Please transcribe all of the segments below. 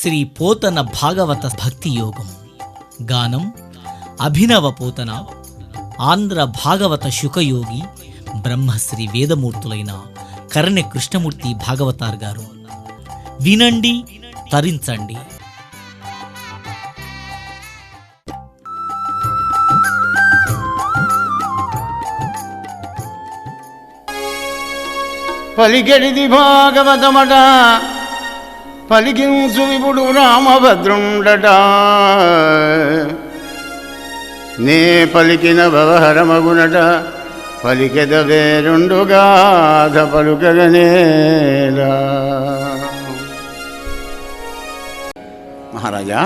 శ్రీ పోతన భాగవత భక్తి యోగం. గానం అభినవ పోతన, ఆంధ్ర భాగవత శుకయోగి బ్రహ్మశ్రీ వేదమూర్తులైన కరణె కృష్ణమూర్తి భాగవతార్ గారు. వినండి, తరించండి. పలికెడిది భాగవతమట, పలికించు విపుడు రామభద్రుండట. నే పలికిన భవహరమగునట, పలికెద వేరుండుగాథ పలుకగనేలా. మహారాజా,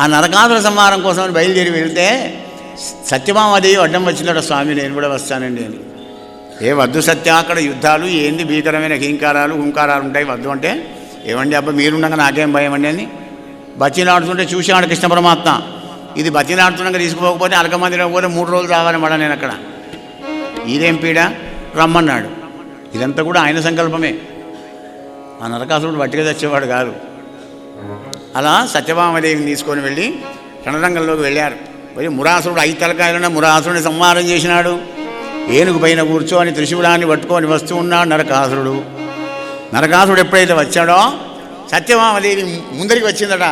ఆ నరకాసుర సంహారం కోసం బయలుదేరి వెళ్తే సత్యభామాదేవి అడ్డం వచ్చిందట, స్వామి నేను కూడా వస్తానండి అని. ఏ వద్దు సత్య, అక్కడ యుద్ధాలు ఏంది, భీకరమైన హీంకారాలు హుంకారాలు ఉంటాయి, వద్దు అంటే ఏమండి అబ్బా మీరుండగా నాకేం భయం అండి అని బతిలాడుతుంటే చూశాడు కృష్ణ పరమాత్మ. ఇది బతిలాడుతున్నాక తీసుకుపోకపోతే అరకమందిలో పోతే 3 రోజులు రావాలి మళ్ళా నేను అక్కడ, ఇదేం పీడ రమ్మన్నాడు. ఇదంతా కూడా ఆయన సంకల్పమే, ఆ నరకాసురుడు వట్టిగా తెచ్చేవాడు కాదు. అలా సత్యభామాదేవిని తీసుకొని వెళ్ళి రణరంగంలోకి వెళ్ళారు. పోయి మురాసురుడు 5 తలకాయలున్న మురాసురుడిని సంహారం చేసినాడు. ఏనుగు పైన కూర్చొని త్రిశూలాన్ని పట్టుకొని వస్తూ ఉన్నాడు నరకాసురుడు. నరకాసురుడు ఎప్పుడైతే వచ్చాడో సత్యభామాదేవి ముందరికి వచ్చిందట.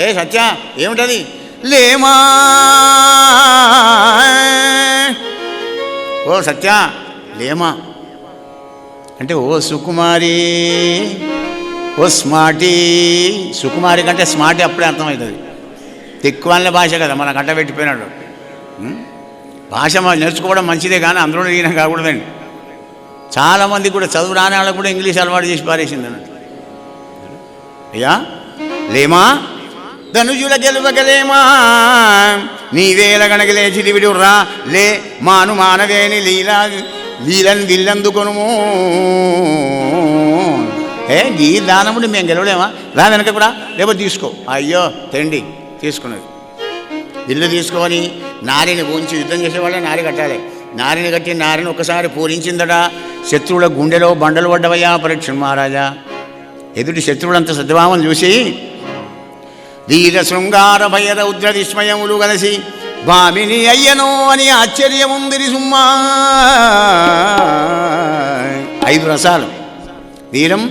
ఏ సత్య ఏమిటది? లేమా ఓ సత్య లేమా అంటే ఓ సుకుమారి, ఓ స్మార్టీ. సుకుమారి కంటే స్మార్టీ అప్పుడే అర్థమవుతుంది. తిక్కువాళ్ళ భాష కదా, మన గంట పెట్టిపోయినాడు. భాష నేర్చుకోవడం మంచిదే కానీ అందులో ఈయన కాకూడదండి. చాలామంది కూడా చదువు రాని వాళ్ళకు కూడా ఇంగ్లీష్ అలవాటు చేసి పారేసింది అన్నట్టు. అయ్యా లేమా ధనుజుల గెలువగలేమా, నీవేల గణగలేచి దివిడుర్రా లే మాను మానవేని లీలని విల్లందుకొనుము. ఈ దానముని మేము గెలవలేమా, రా వెనక కూడా లేకపోతే తీసుకో. అయ్యో తెండి తీసుకున్నది. ఇల్లు తీసుకొని నారిని పూంచి యుద్ధం చేసేవాళ్ళే నారి కట్టాలి. నారిని కట్టి నారిని ఒకసారి పూరించిందట. శత్రువుల గుండెలో బండలు పడ్డవయ్యా పరీక్ష మహారాజా. ఎదుటి శత్రువులంతా సత్యభామను చూసి ధీర శృంగార భయ రౌద్ర విస్మయములు కలిసి భామిని అయ్యనో అని ఆశ్చర్యముందిరి సుమ్మా. 5 రసాలు: ధీరం,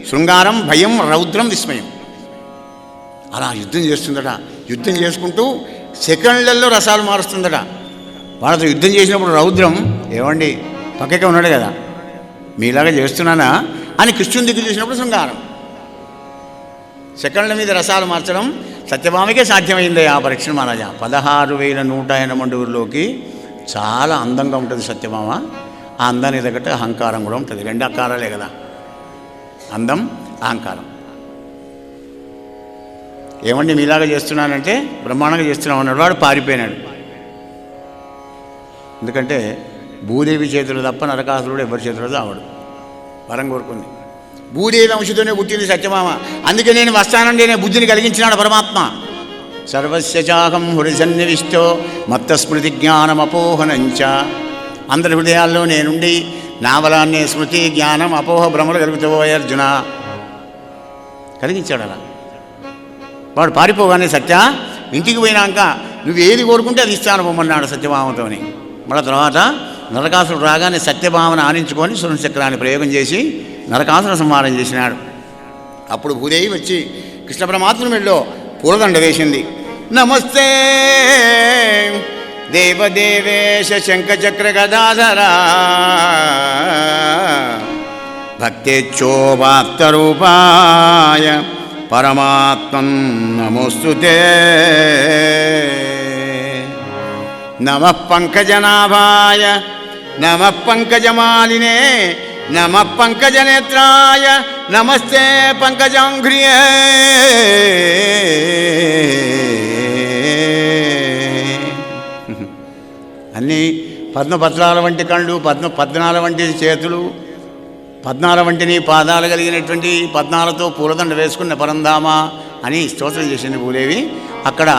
శృంగారం, భయం, రౌద్రం, విస్మయం. అలా యుద్ధం చేస్తుందట. యుద్ధం చేసుకుంటూ సెకండ్లలో రసాలు మారుస్తుందట. వాళ్ళతో యుద్ధం చేసినప్పుడు రౌద్రం, ఏమండి పక్కకే ఉన్నాడు కదా మీలాగా చేస్తున్నానా అని కృష్ణుని దిక్కు చూసినప్పుడు శృంగారం. సెకండ్ల మీద రసాలు మార్చడం సత్యభామకే సాధ్యమైంది ఆ పరీక్ష మహారాజా. 16,180 చాలా అందంగా ఉంటుంది సత్యభామ. ఆ అందానికి తగ్గట్టు అహంకారం కూడా ఉంటుంది. 2 అహంకారాలే కదా, అందం అహంకారం. ఏమండి మీలాగా చేస్తున్నానంటే బ్రహ్మాండంగా చేస్తున్నాం అన్నాడు. వాడు పారిపోయినాడు. ఎందుకంటే భూదేవి చేతులు తప్ప నరకాసురుడు ఎవరి చేతులు రావడు. వరం కోరుకుంది. భూదేవి అంశతోనే పుట్టింది సత్యభామ. అందుకే నేను వస్తానండి అనే బుద్ధిని కలిగించినాడు పరమాత్మ. సర్వస్య చాహం హృదయన్నివిష్టో మత్త స్మృతి జ్ఞానం అపోహనంచ. అందరి హృదయాల్లో నేనుండి నా బలాన్నే స్మృతి జ్ఞానం అపోహ భ్రమలు కలుగుతావో అర్జున కలిగించాడు. అలా వాడు పారిపోగానే సత్య ఇంటికి పోయినాక నువ్వు ఏది కోరుకుంటే అది ఇస్తాను పొమ్మన్నాడు సత్యభామతోని. మళ్ళీ తర్వాత నరకాసురుడు రాగానే సత్యభామను ఆనించుకొని సురచక్రాన్ని ప్రయోగం చేసి నరకాసుర సంహారం చేసినాడు. అప్పుడు భూదేవి వచ్చి కృష్ణ పరమాత్మ మెడలో పూలదండ వేసింది. నమస్తే దేవదేవేశ శంఖచక్ర గదాధరా భక్తేచ్ఛోవాప్తరూపాయ పరమాత్మన్ నమోస్తుతే. నమః పంకజనాభాయ నమః పంకజమాలినే నమః పంకజనేత్రాయ నమస్తే పంకజాంఘ్రియే. అన్నీ పద్మపత్రాల వంటి కళ్ళు, పద్నాల వంటి చేతులు, 14 వంటిని పాదాలు కలిగినటువంటి 14తో పూలదండ వేసుకున్న పరంధామ అని స్తోత్రం చేసింది భూదేవి. అక్కడ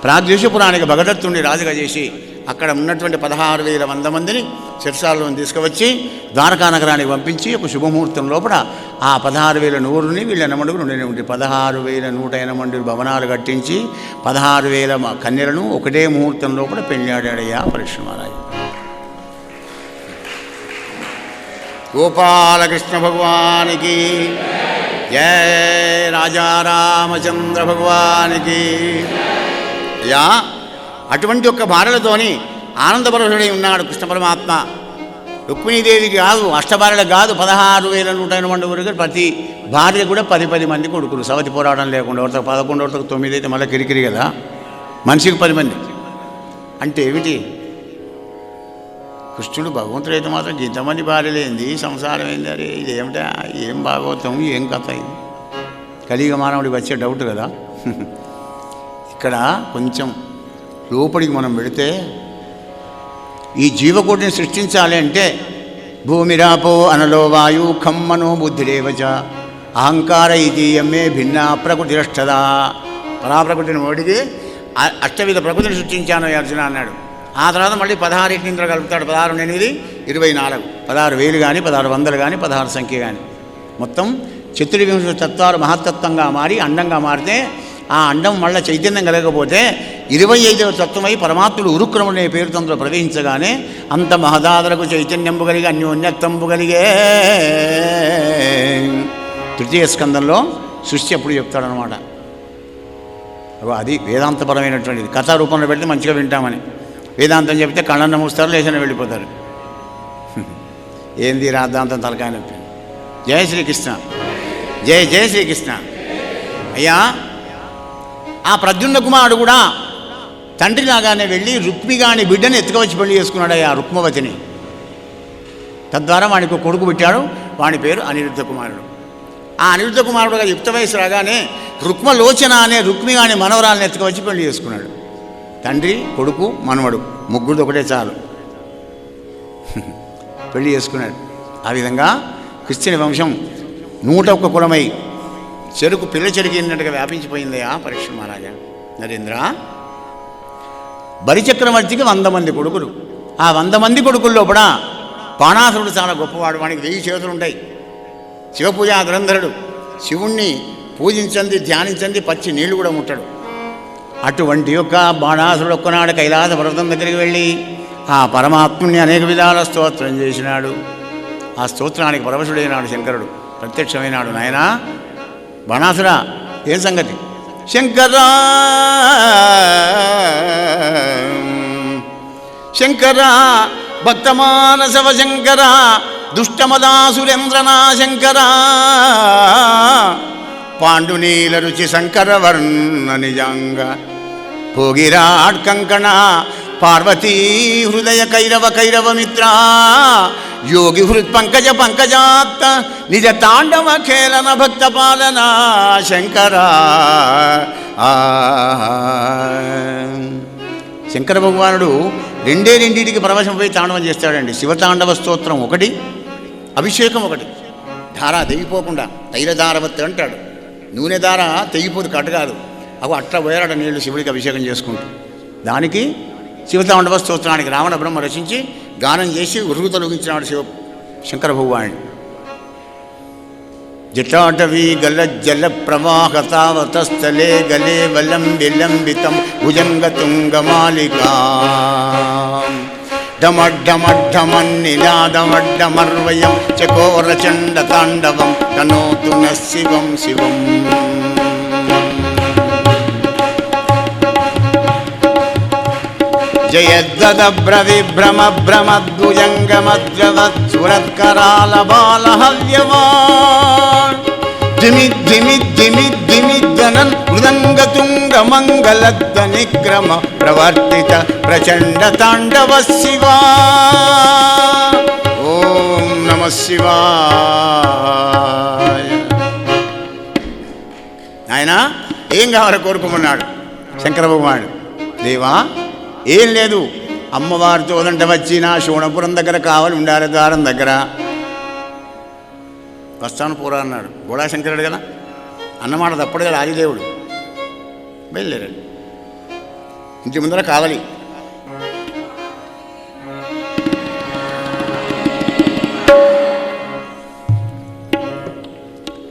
ప్రాగ్దేశపురానికి భగదత్తుని రాజుగా చేసి అక్కడ ఉన్నటువంటి 16,100 మందిని చెరసాలలో తీసుకువచ్చి ద్వారకా నగరానికి పంపించి ఒక శుభముహూర్తం లోపల ఆ 16,100ని వీళ్ళ ఎనమండుకు 16,180 భవనాలు కట్టించి 16,000 కన్యలను ఒకటే ముహూర్తం లోపల పెళ్ళాడాడయ్యా పరీక్ష మహారాజు. గోపాలకృష్ణ భగవానికి జయ, రాజా రామచంద్ర భగవానికి. యా అటువంటి ఒక్క భార్యలతోని ఆనందపరుషుడై ఉన్నాడు కృష్ణ పరమాత్మ. రుక్మిణీదేవికి కాదు, అష్టభార్యలకు కాదు, 16,180 ప్రతి భార్య కూడా 10 మంది కొడుకులు. సవతి పోరాటం లేకుండా ఒకరికి 11, ఒకరికి 9 అయితే మళ్ళీ కిరికిరి కదా. మనిషికి 10 మంది అంటే ఏమిటి? కృష్ణుడు భగవంతుడు అయితే మాత్రం ఇంతమంది భార్యలేంది, సంసారం ఏంది, అరే ఇది ఏమిటా, ఏం భాగవతం, ఏం కథ ఇది? కలియుగ మానవుడికి వచ్చే డౌట్ కదా. ఇక్కడ కొంచెం లోపలికి మనం వెళితే ఈ జీవకోటిని సృష్టించాలి అంటే భూమిరాపో అనలో వాయు ఖమ్మనో బుద్ధిరేవచ అహంకార ఇతీయమే భిన్న ప్రకృతిరష్టదా. పరాప్రకృతిని మోడికి అష్టవిధ ప్రకృతిని సృష్టించాను అర్జున అన్నాడు. ఆ తర్వాత మళ్ళీ 16 ఇంద్ర కలుపుతాడు. 16, 8, 24, 16,000 కానీ 1600 కానీ 16 సంఖ్య కానీ మొత్తం 24 తత్వాలు మహత్తత్వంగా మారి అండంగా మారితే ఆ అండం మళ్ళీ చైతన్యం కలగకపోతే 25వ తత్వమై పరమాత్ముడు ఉరుక్రముడు అనే పేరు తంలో ప్రవేశించగానే అంత మహదాదరకు చైతన్యంబు కలిగి అన్యోన్యత్వంబు కలిగే. తృతీయ స్కందంలో సృష్టి అప్పుడు చెప్తాడనమాట. అది వేదాంతపరమైనటువంటిది. కథా రూపంలో పెడితే మంచిగా వింటామని. వేదాంతం చెప్తే కళ్ళన్న మూస్తారు, లేచిన వెళ్ళిపోతారు. ఏంది రాద్ధాంతం తలకాయ నొప్పి. జయ శ్రీకృష్ణ, జయ జయ శ్రీకృష్ణ. అయ్యా ఆ ప్రద్యుమ్న కుమారుడు కూడా తండ్రిలాగానే వెళ్ళి రుక్మిగాని బిడ్డని ఎత్తుకవచ్చి పెళ్లి చేసుకున్నాడు అయ్యా రుక్మవతిని. తద్వారా వానికి కొడుకు పుట్టాడు. వాని పేరు అనిరుద్ధ కుమారుడు. ఆ అనిరుద్ధ కుమారుడుగా యుక్త వయసు రాగానే రుక్మలోచన అనే రుక్మిగాని మనవరాలను ఎత్తుకవచ్చి పెళ్లి చేసుకున్నాడు. తండ్రి, కొడుకు, మనవడు ముగ్గురు ఒకటే చాలు పెళ్లి చేసుకున్నాడు. ఆ విధంగా క్రిస్టియన్ వంశం 101 కులమై చెరుకు పిల్ల చెరిగినట్టుగా వ్యాపించిపోయిందయా పరీక్ష మహారాజా. నరేంద్ర, బలిచక్రవర్తికి 100 మంది కొడుకులు. ఆ 100 మంది కొడుకుల్లో కూడా బాణాసురుడు చాలా గొప్పవాడు. వానికి 1000 చేతులు ఉంటాయి. శివపూజా ధురంధరుడు. శివుణ్ణి పూజించండి, ధ్యానించండి, పచ్చి నీళ్లు కూడా ముట్టడు. అటువంటి యొక్క బాణాసురుడు ఒక్కనాడు కైలాస పర్వతం దగ్గరికి వెళ్ళి ఆ పరమాత్ముని అనేక విధాల స్తోత్రం చేసినాడు. ఆ స్తోత్రానికి పరవశుడైనాడు శంకరుడు. ప్రత్యక్షమైనాడు. నాయనా బాణాసురా, ఏం సంగతి? శంకరా శంకరా భక్తమానసవ శంకరా దుష్టమదాసురేంద్రనా శంకరా పాండునీల రుచి శంకర వర్ణ నిజంగ భోగిరాట్ కంకణ పార్వతీ హృదయ కైరవ మిత్ర యోగి హృత్ పంకజ పంకజాత్త నిజ తాండవ ఖేళన భక్త పాలన శంకరా. శంకర భగవానుడు రెండింటికి పరవశంపై తాండవం చేస్తాడండి. శివతాండవ స్తోత్రం ఒకటి, అభిషేకం ఒకటి. ధార తెగిపోకుండా తైలధారవత్తు అంటాడు. నూనె ధార తెగిపోదు, కట్టగాదు. అవి అట్లా పోయారట నీళ్లు శివుడికి అభిషేకం చేసుకుంటూ. దానికి శివతాండవ స్తోత్రానికి రావణ బ్రహ్మ రచించి గానం చేసి ఉరుగుతొలగించినాడు శంకర భగవానుడు. జటాటవీ గల జల ప్రవాహతావతస్థలే గలే వలం విలంబితం భుజంగ తుంగమాలికా డమడ్డమడ్డమన్నినాదమడ్డమర్వయం చకోరచండ తాండవం తనోతు న శివం శివం. జయద్వదబ్రవిభ్రమ భ్రమద్భుజంగమద్రవత్ సురత్కరాల బాలహవ్యవాన్ ధిమి ధిమి ధిమి ధిమి ధనన్ మృదంగతుంగ మంగళధ్వనిక్రమ ప్రవర్తిత ప్రచండ తాండవ శివా. ఓం నమ శివాయ. ఆయన ఏం కావాలో కోరుకోమన్నాడు శంకర భగవానుడు. దేవా, ఏం లేదు, అమ్మవారితో వదంట వచ్చిన శోణపురం దగ్గర కావాలి, ఉండాలి ద్వారం దగ్గర. వస్తాను పూరా అన్నాడు. గోళాశంకరుడు కదా, అన్నమాట తప్పడు కదా ఆదిదేవుడు. బయలుదేరాడు. ఇంటి ముందర కావాలి.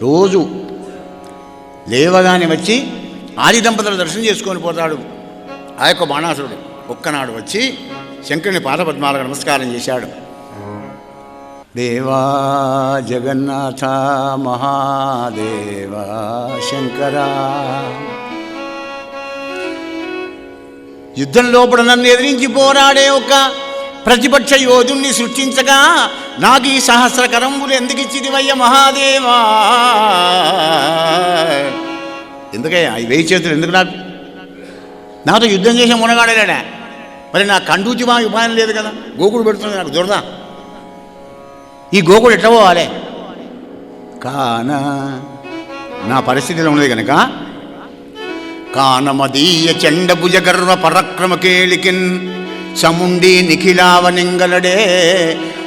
రోజు లేవగానే వచ్చి ఆది దంపతుల దర్శనం చేసుకొని పోతాడు. ఆ యొక్క బాణాసురుడు ఒక్కనాడు వచ్చి శంకరుని పాదపద్మాలకు నమస్కారం చేశాడు. దేవా జగన్నాథ మహాదేవా శంకరా, యుద్ధం లోపల నన్ను ఎదిరించి పోరాడే ఒక ప్రతిపక్ష యోధుణ్ణి సృష్టించగా నాకు ఈ సహస్రకరంబులు ఎందుకు ఇచ్చిదివయ్య మహాదేవా? ఎందుకయ్యా ఈ 1000 చేతులు ఎందుకు నాతో యుద్ధం చేసే మునగాడలేడా? మరి నా కండూచి మా ఉపాయం లేదు కదా, గోకుడు పెడుతుంది నాకు దురద. ఈ గోకుడు ఎట్లా పోవాలి? కాన నా పరిస్థితిలో ఉన్నది కనుక కానమదీయ చండభుజ గర్వ పరక్రమ కేళికిన్ సముండి నిఖిలావనింగలడే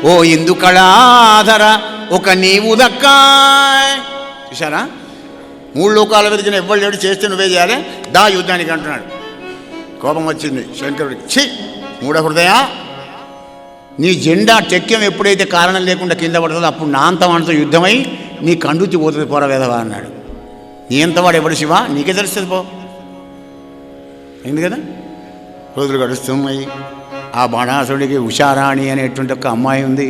ఓ ఇందు కళాధర ఒక నీవు దక్కా. చూసారా, 3 లోకాల వెతికిన ఎవ్వరు లేడు, చేస్తే నువ్వే చేయాలి, దా యుద్ధానికి అంటున్నాడు. కోపం వచ్చింది శంకరుడికి. ఛీ మూఢ హృదయ, నీ జెండా టెక్యం ఎప్పుడైతే కారణం లేకుండా కింద పడుతుందో అప్పుడు నా అంత వాడితో యుద్ధమై నీ కండుచి పోతుంది పోరా వేదవా అన్నాడు. నీ ఎంతవాడు ఎవడు శివ, నీకే తెలుస్తుంది పో. అయింది కదా. రోజులు గడుస్తున్నాయి. ఆ బాణాసురుడికి ఉషారాణి అనేటువంటి ఒక అమ్మాయి ఉంది.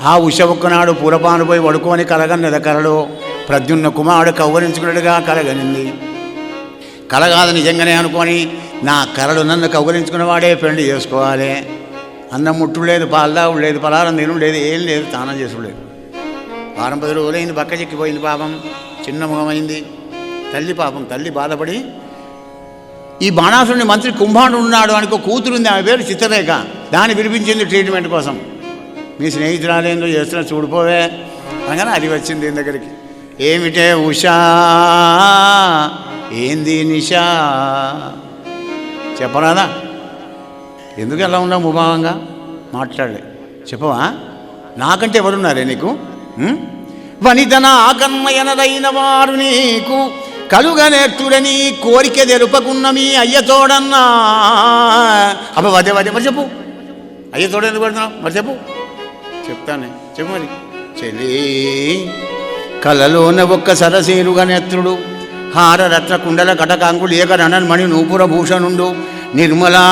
ఆ ఉష ఒక్కనాడు పూరపాను పోయి పడుకొని కలగన్నద కలలో ప్రద్యుమ్న కుమారుడు కౌగలించుకున్నట్టుగా కలగనింది. కలగాదు నిజంగానే అనుకొని నా కలలు నన్ను కౌగలించుకున్నవాడే పెళ్లి చేసుకోవాలి. అన్నం ముట్టు లేదు, పాలదావుడు లేదు, పలారం తినడం లేదు, ఏం లేదు, స్నానం చేసుడు లేదు. వారం 10 రోజులైంది, బక్క చెక్కిపోయింది పాపం, చిన్న ముఖమైంది. తల్లి పాపం, తల్లి బాధపడి ఈ బాణాసురుని మంత్రి కుంభాండు ఉన్నాడు అనుకో, కూతురుంది, ఆమె పేరు చిత్రరేఖ, దాన్ని పిలిపించింది ట్రీట్మెంట్ కోసం. మీ స్నేహితురాలేందో చేస్తున్నా చూడిపోవే అనగానే అది వచ్చింది దీని దగ్గరికి. ఏమిటే ఉషా, ఏంది నిషా, చెప్పరాదా? ఎందుకు ఎలా ఉన్నావు ముభావంగా మాట్లాడలే, చెప్పవా? నాకంటే ఎవరున్నారే నీకు? వనితన ఆకర్మయనదైన వారు నీకు కలుగనేర్తుడని కోరిక తెరుపకున్న మీ అయ్యతోడన్నా. అబ్బా వదే వదే మరి చెప్పు, అయ్యతోడ ఎందుకు పడుతున్నావు మరి చెప్పు. చెప్తానే, చెప్పు మరి. చెలి కలలోన ఒక్క సరసేరుగా నేత్రుడు హారరత్న కుండల కటకాంకుడు ఏక రణన్మణి నూపుర భూషణుండు నిర్మలా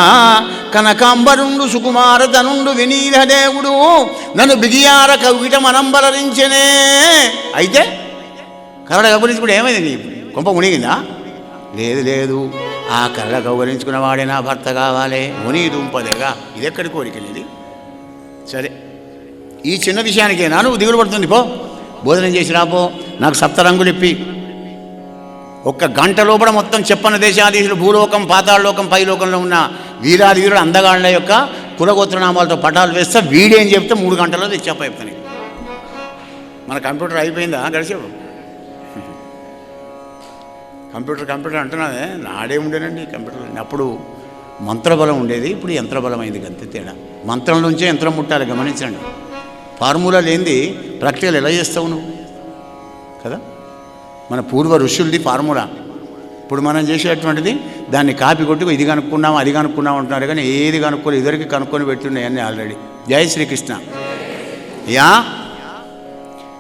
కనకాంబరుండు సుకుమారధనుండు వినీరదేవుడు నన్ను బిగియార కవిట మనంబలరించనే. అయితే కరడ కబురించుకుంటే ఏమైంది? నీ కొంప మునిగిందా? లేదు లేదు, ఆ కరడ కౌగలించుకున్న వాడే నా భర్త కావాలి, ముని దుంపదేగా. ఇది ఎక్కడి కోరికనేది? సరే, ఈ చిన్న విషయానికేనా నువ్వు దిగులు పడుతుంది? పో భోజనం చేసి రాపో, నాకు 7 రంగులు ఇప్పి. 1 గంట లోపల మొత్తం చెప్పన్న దేశాధీశులు భూలోకం, పాతాళలోకం, పైలోకంలో ఉన్న వీరాది వీరుడు అందగాళ్ళ యొక్క కులగోత్రనామాలతో పటాలు వేస్తే వీడేం చెప్తే 3 గంటల్లో తెచ్చాప చెప్తాను. మన కంప్యూటర్ అయిపోయిందా గడిచేపు? కంప్యూటర్ అంటున్నాదే, నాడే ఉండేనండి కంప్యూటర్. అప్పుడు మంత్రబలం ఉండేది, ఇప్పుడు యంత్రబలం అయింది. అంతే తేడా. మంత్రం నుంచే యంత్రం ముట్టాలి, గమనించండి. ఫార్ములా లేనిది ప్రాక్టికల్ ఎలా చేస్తావు నువ్వు కదా? మన పూర్వ ఋషులది ఫార్ములా. ఇప్పుడు మనం చేసేటువంటిది దాన్ని కాపీ కొట్టి ఇది కనుక్కున్నాం అది కనుక్కున్నాం అంటున్నారు, కానీ ఏది కనుక్కొని ఇద్దరికి కనుక్కొని పెట్టున్నాయన్నీ ఆల్రెడీ. జై శ్రీకృష్ణ. యా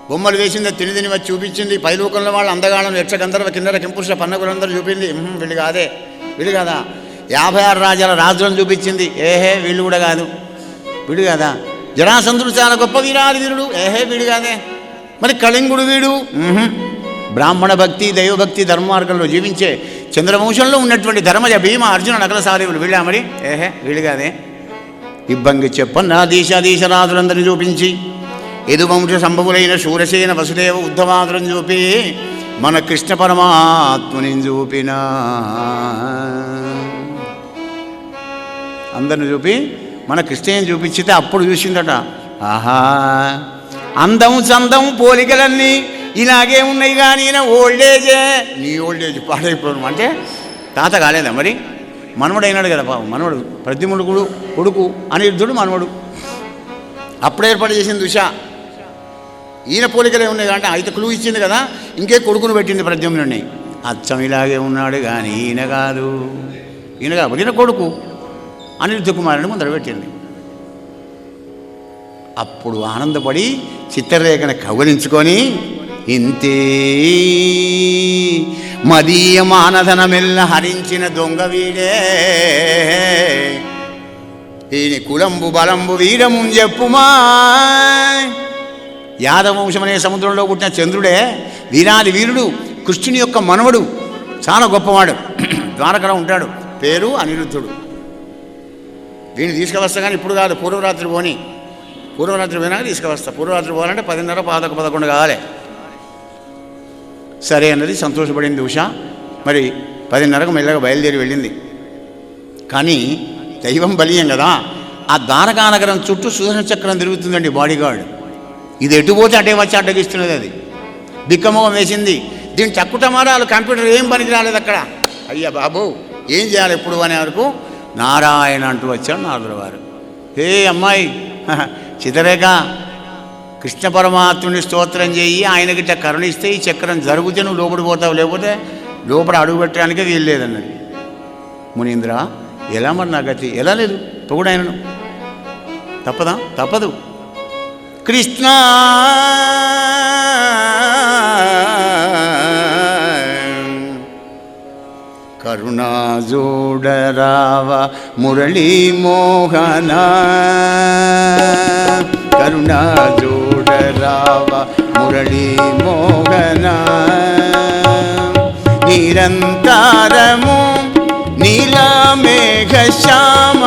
బొమ్మలు వేసింది, తిని వచ్చి చూపించింది. పైలోకంలో వాళ్ళు అందగాళ్ళను యక్షగంధర్వ కిన్నెర కింపురుష పన్నగులందరూ చూపింది. వీళ్ళు కాదే, వీళ్ళు కాదా? 56 రాజ్యాల రాజులను చూపించింది. ఏహే వీళ్ళు కూడా కాదు, వీడు కాదా? జరాసంధుడు చాలా గొప్ప వీరాది వీరుడు. ఏహే వీడు కాదే. మరి కళింగుడు వీడు. బ్రాహ్మణ భక్తి, దైవభక్తి, ధర్మార్గంలో జీవించే చంద్రవంశంలో ఉన్నటువంటి ధర్మజ భీమ అర్జున నకల సారేవులు వీళ్ళా? మరి ఏహే వీళ్ళు కాదే. ఇబ్బంగి చెప్పన్న దేశాధీశ రాజులందరినీ చూపించి యదువంశ సంభవులైన శూరసేన వసుదేవ ఉద్ధవాదులను చూపి మన కృష్ణ పరమాత్మని చూపిన అందరిని చూపి మన కృష్ణని చూపించితే అప్పుడు చూసిందట. ఆహా, అందం చందం పోలికలన్నీ ఇలాగే ఉన్నాయి, కానీ ఓల్డేజే. నీ ఓల్డేజ్ పాడైపోవడం అంటే తాత కాలేదా? మరి మనవడు అయినాడు కదా పాపం. మనవడు ప్రద్యుమ్నుడు కొడుకు, అనిరుద్ధుడు మనవడు. అప్పుడే ఏర్పాటు చేసింది ఉష. ఈయన పోలికలే ఉన్నాయి అంటే అయితే క్లూ ఇచ్చింది కదా, ఇంకే కొడుకును పెట్టింది ప్రద్యుమ్నుడిని. అచ్చం ఇలాగే ఉన్నాడు కానీ ఈయన కాదు, ఈయన కాబట్టి ఈయన కొడుకు అనిరుద్ధ కుమారుని ముందర పెట్టింది. అప్పుడు ఆనందపడి చిత్రరేఖను కౌగలించుకొని ఇంతే మదీయ మానధనమెల్ల హరించిన దొంగ వీడే ఈని కులంబు బలంబు వీరము చెప్పుమా. యాదవంశం అనే సముద్రంలో పుట్టిన చంద్రుడే వీరాది వీరుడు, కృష్ణుని యొక్క మనవడు, చాలా గొప్పవాడు. ద్వారకలో ఉంటాడు, పేరు అనిరుద్ధుడు. వీడిని తీసుకువస్తా కానీ ఇప్పుడు కాదు, పూర్వరాత్రి పోని. పూర్వరాత్రి పోయినాక తీసుకువస్తా. పూర్వరాత్రి పోవాలంటే 10:30, 11 కావాలి. సరే అన్నది, సంతోషపడింది ఉష. మరి 10:30కు మెల్లగా బయలుదేరి వెళ్ళింది. కానీ దైవం బలీయం కదా, ఆ ద్వారకానగరం చుట్టూ సుదర్శన చక్రం తిరుగుతుందండి బాడీగార్డ్. ఇది ఎటుపోతే అటే వచ్చి అడ్డగిస్తున్నది. అది బిక్కమోహం వేసింది. దీన్ని చక్కుటమారాలు కంప్యూటర్ ఏం పనికి రాలేదు అక్కడ. అయ్యా బాబు ఏం చేయాలి ఎప్పుడు అనే వరకు నారాయణ అంటూ వచ్చాడు నారదుల వారు. హే అమ్మాయి చిత్రరేఖ, కృష్ణ పరమాత్ముని స్తోత్రం చేయి, ఆయనకిట్ట కరుణిస్తే ఈ చక్రం జరుగుతే నువ్వు లోపలికి పోతావు, లేకపోతే లోపల అడుగు పెట్టడానికే వీలు లేదన్నది. మునీంద్ర ఎలా మరి నా గతి? ఎలా లేదు పొగుడు ఆయనను, తప్పదా? తప్పదు. కృష్ణ కరుణా జోడరావ మురళీ మోహన, కరుణా జోడరావ మురళీ మోహన, నిరంతరము నీలమేఘ శ్యామ,